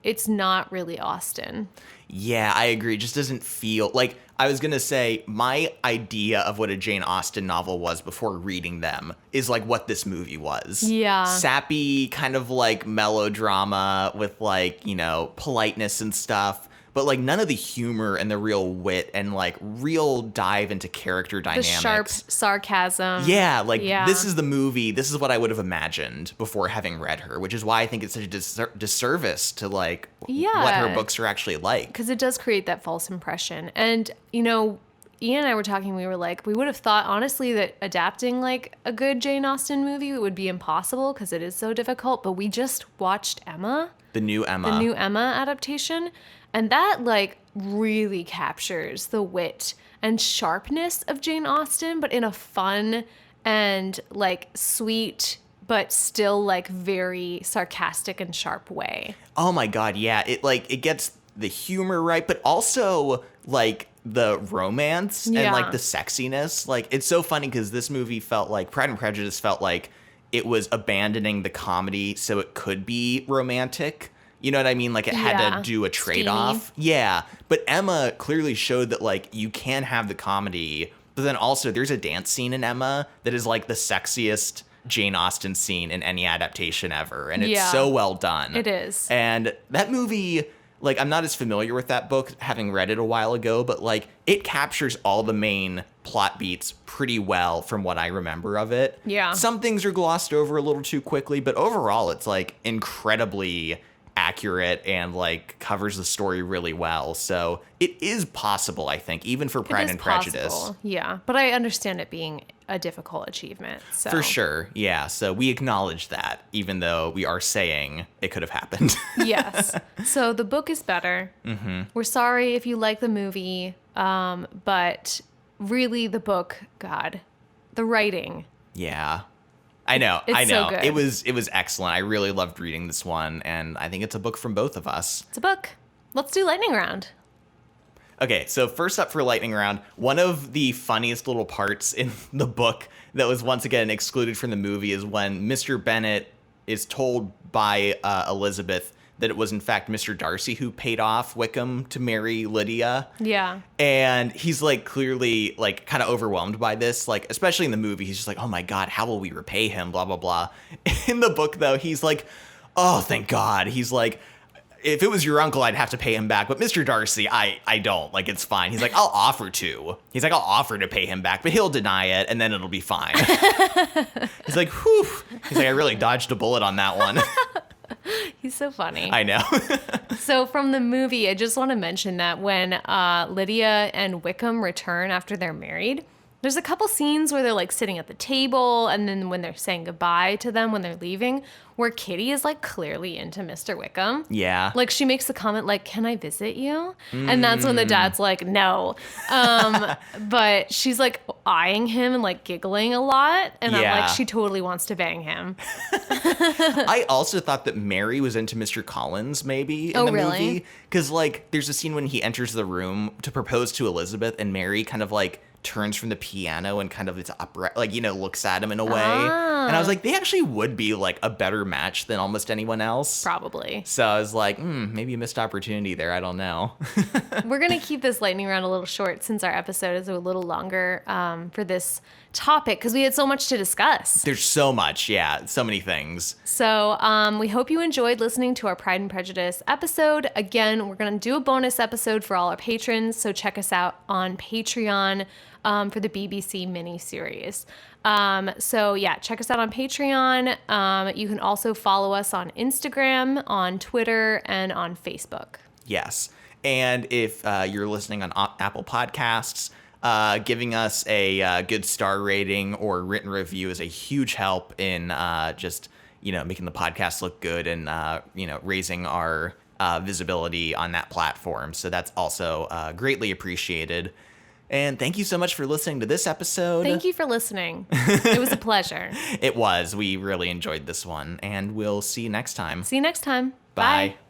it's not really Austen. Yeah, I agree. It just doesn't feel like, I was going to say, my idea of what a Jane Austen novel was before reading them is like what this movie was. Yeah. Sappy, kind of like melodrama with like, you know, politeness and stuff. But like none of the humor and the real wit and like real dive into character dynamics. The sharp sarcasm. Yeah, like this is the movie. This is what I would have imagined before having read her, which is why I think it's such a disservice to like what her books are actually like. Because it does create that false impression. And, you know, Ian and I were talking, we were like, we would have thought, honestly, that adapting like a good Jane Austen movie would be impossible because it is so difficult. But we just watched Emma. The new Emma adaptation. And that, like, really captures the wit and sharpness of Jane Austen, but in a fun and, like, sweet, but still, like, very sarcastic and sharp way. Oh my God, yeah. It gets the humor right, but also, like, the romance and, like, the sexiness. Like, it's so funny because this movie felt like, Pride and Prejudice felt like it was abandoning the comedy so it could be romantic. You know what I mean? Like, it had to do a trade-off. Steamy. Yeah. But Emma clearly showed that, like, you can have the comedy, but then also there's a dance scene in Emma that is, like, the sexiest Jane Austen scene in any adaptation ever. And it's so well done. It is. And that movie, like, I'm not as familiar with that book, having read it a while ago, but, like, it captures all the main plot beats pretty well from what I remember of it. Yeah. Some things are glossed over a little too quickly, but overall it's, like, incredibly accurate and, like, covers the story really well. So it is possible, I think, even for Pride and Prejudice. Possible. Yeah, but I understand it being a difficult achievement. So. For sure, yeah. So we acknowledge that, even though we are saying it could have happened. Yes. So the book is better. Mm-hmm. We're sorry if you like the movie, but really the book, God, the writing. Yeah. I know. So good. It was excellent. I really loved reading this one, and I think it's a book from both of us. It's a book. Let's do lightning round. Okay, so first up for lightning round, one of the funniest little parts in the book that was once again excluded from the movie is when Mr. Bennet is told by Elizabeth that it was in fact Mr. Darcy who paid off Wickham to marry Lydia. Yeah. And he's, like, clearly, like, kind of overwhelmed by this, like, especially in the movie. He's just like, oh my God, how will we repay him? Blah, blah, blah. In the book, though, he's like, oh, thank God. He's like, if it was your uncle, I'd have to pay him back. But Mr. Darcy, I don't. Like, it's fine. He's like, I'll offer to. He's like, I'll offer to pay him back, but he'll deny it, and then it'll be fine. He's like, whew. He's like, I really dodged a bullet on that one. He's so funny. I know. So from the movie, I just want to mention that when Lydia and Wickham return after they're married, there's a couple scenes where they're, like, sitting at the table, and then when they're saying goodbye to them when they're leaving, where Kitty is, like, clearly into Mr. Wickham. Yeah. Like, she makes the comment, like, can I visit you? And that's when the dad's like, no. But she's, like, eyeing him and, like, giggling a lot. And I'm like, she totally wants to bang him. I also thought that Mary was into Mr. Collins, maybe, in the movie. Because, like, there's a scene when he enters the room to propose to Elizabeth, and Mary kind of, like, turns from the piano and kind of it's upright, like, you know, looks at him in a way. And I was like, they actually would be, like, a better match than almost anyone else. Probably. So I was like, maybe a missed opportunity there. I don't know. We're going to keep this lightning round a little short since our episode is a little longer for this topic because we had so much to discuss. There's so much. Yeah. So many things. So we hope you enjoyed listening to our Pride and Prejudice episode. Again, we're going to do a bonus episode for all our patrons. So check us out on Patreon for the BBC miniseries. So yeah, check us out on Patreon. You can also follow us on Instagram, on Twitter, and on Facebook. Yes. And if you're listening on Apple Podcasts, giving us a good star rating or written review is a huge help in just, you know, making the podcast look good and, you know, raising our visibility on that platform. So that's also greatly appreciated. And thank you so much for listening to this episode. Thank you for listening. It was a pleasure. It was. We really enjoyed this one. And we'll see you next time. See you next time. Bye. Bye.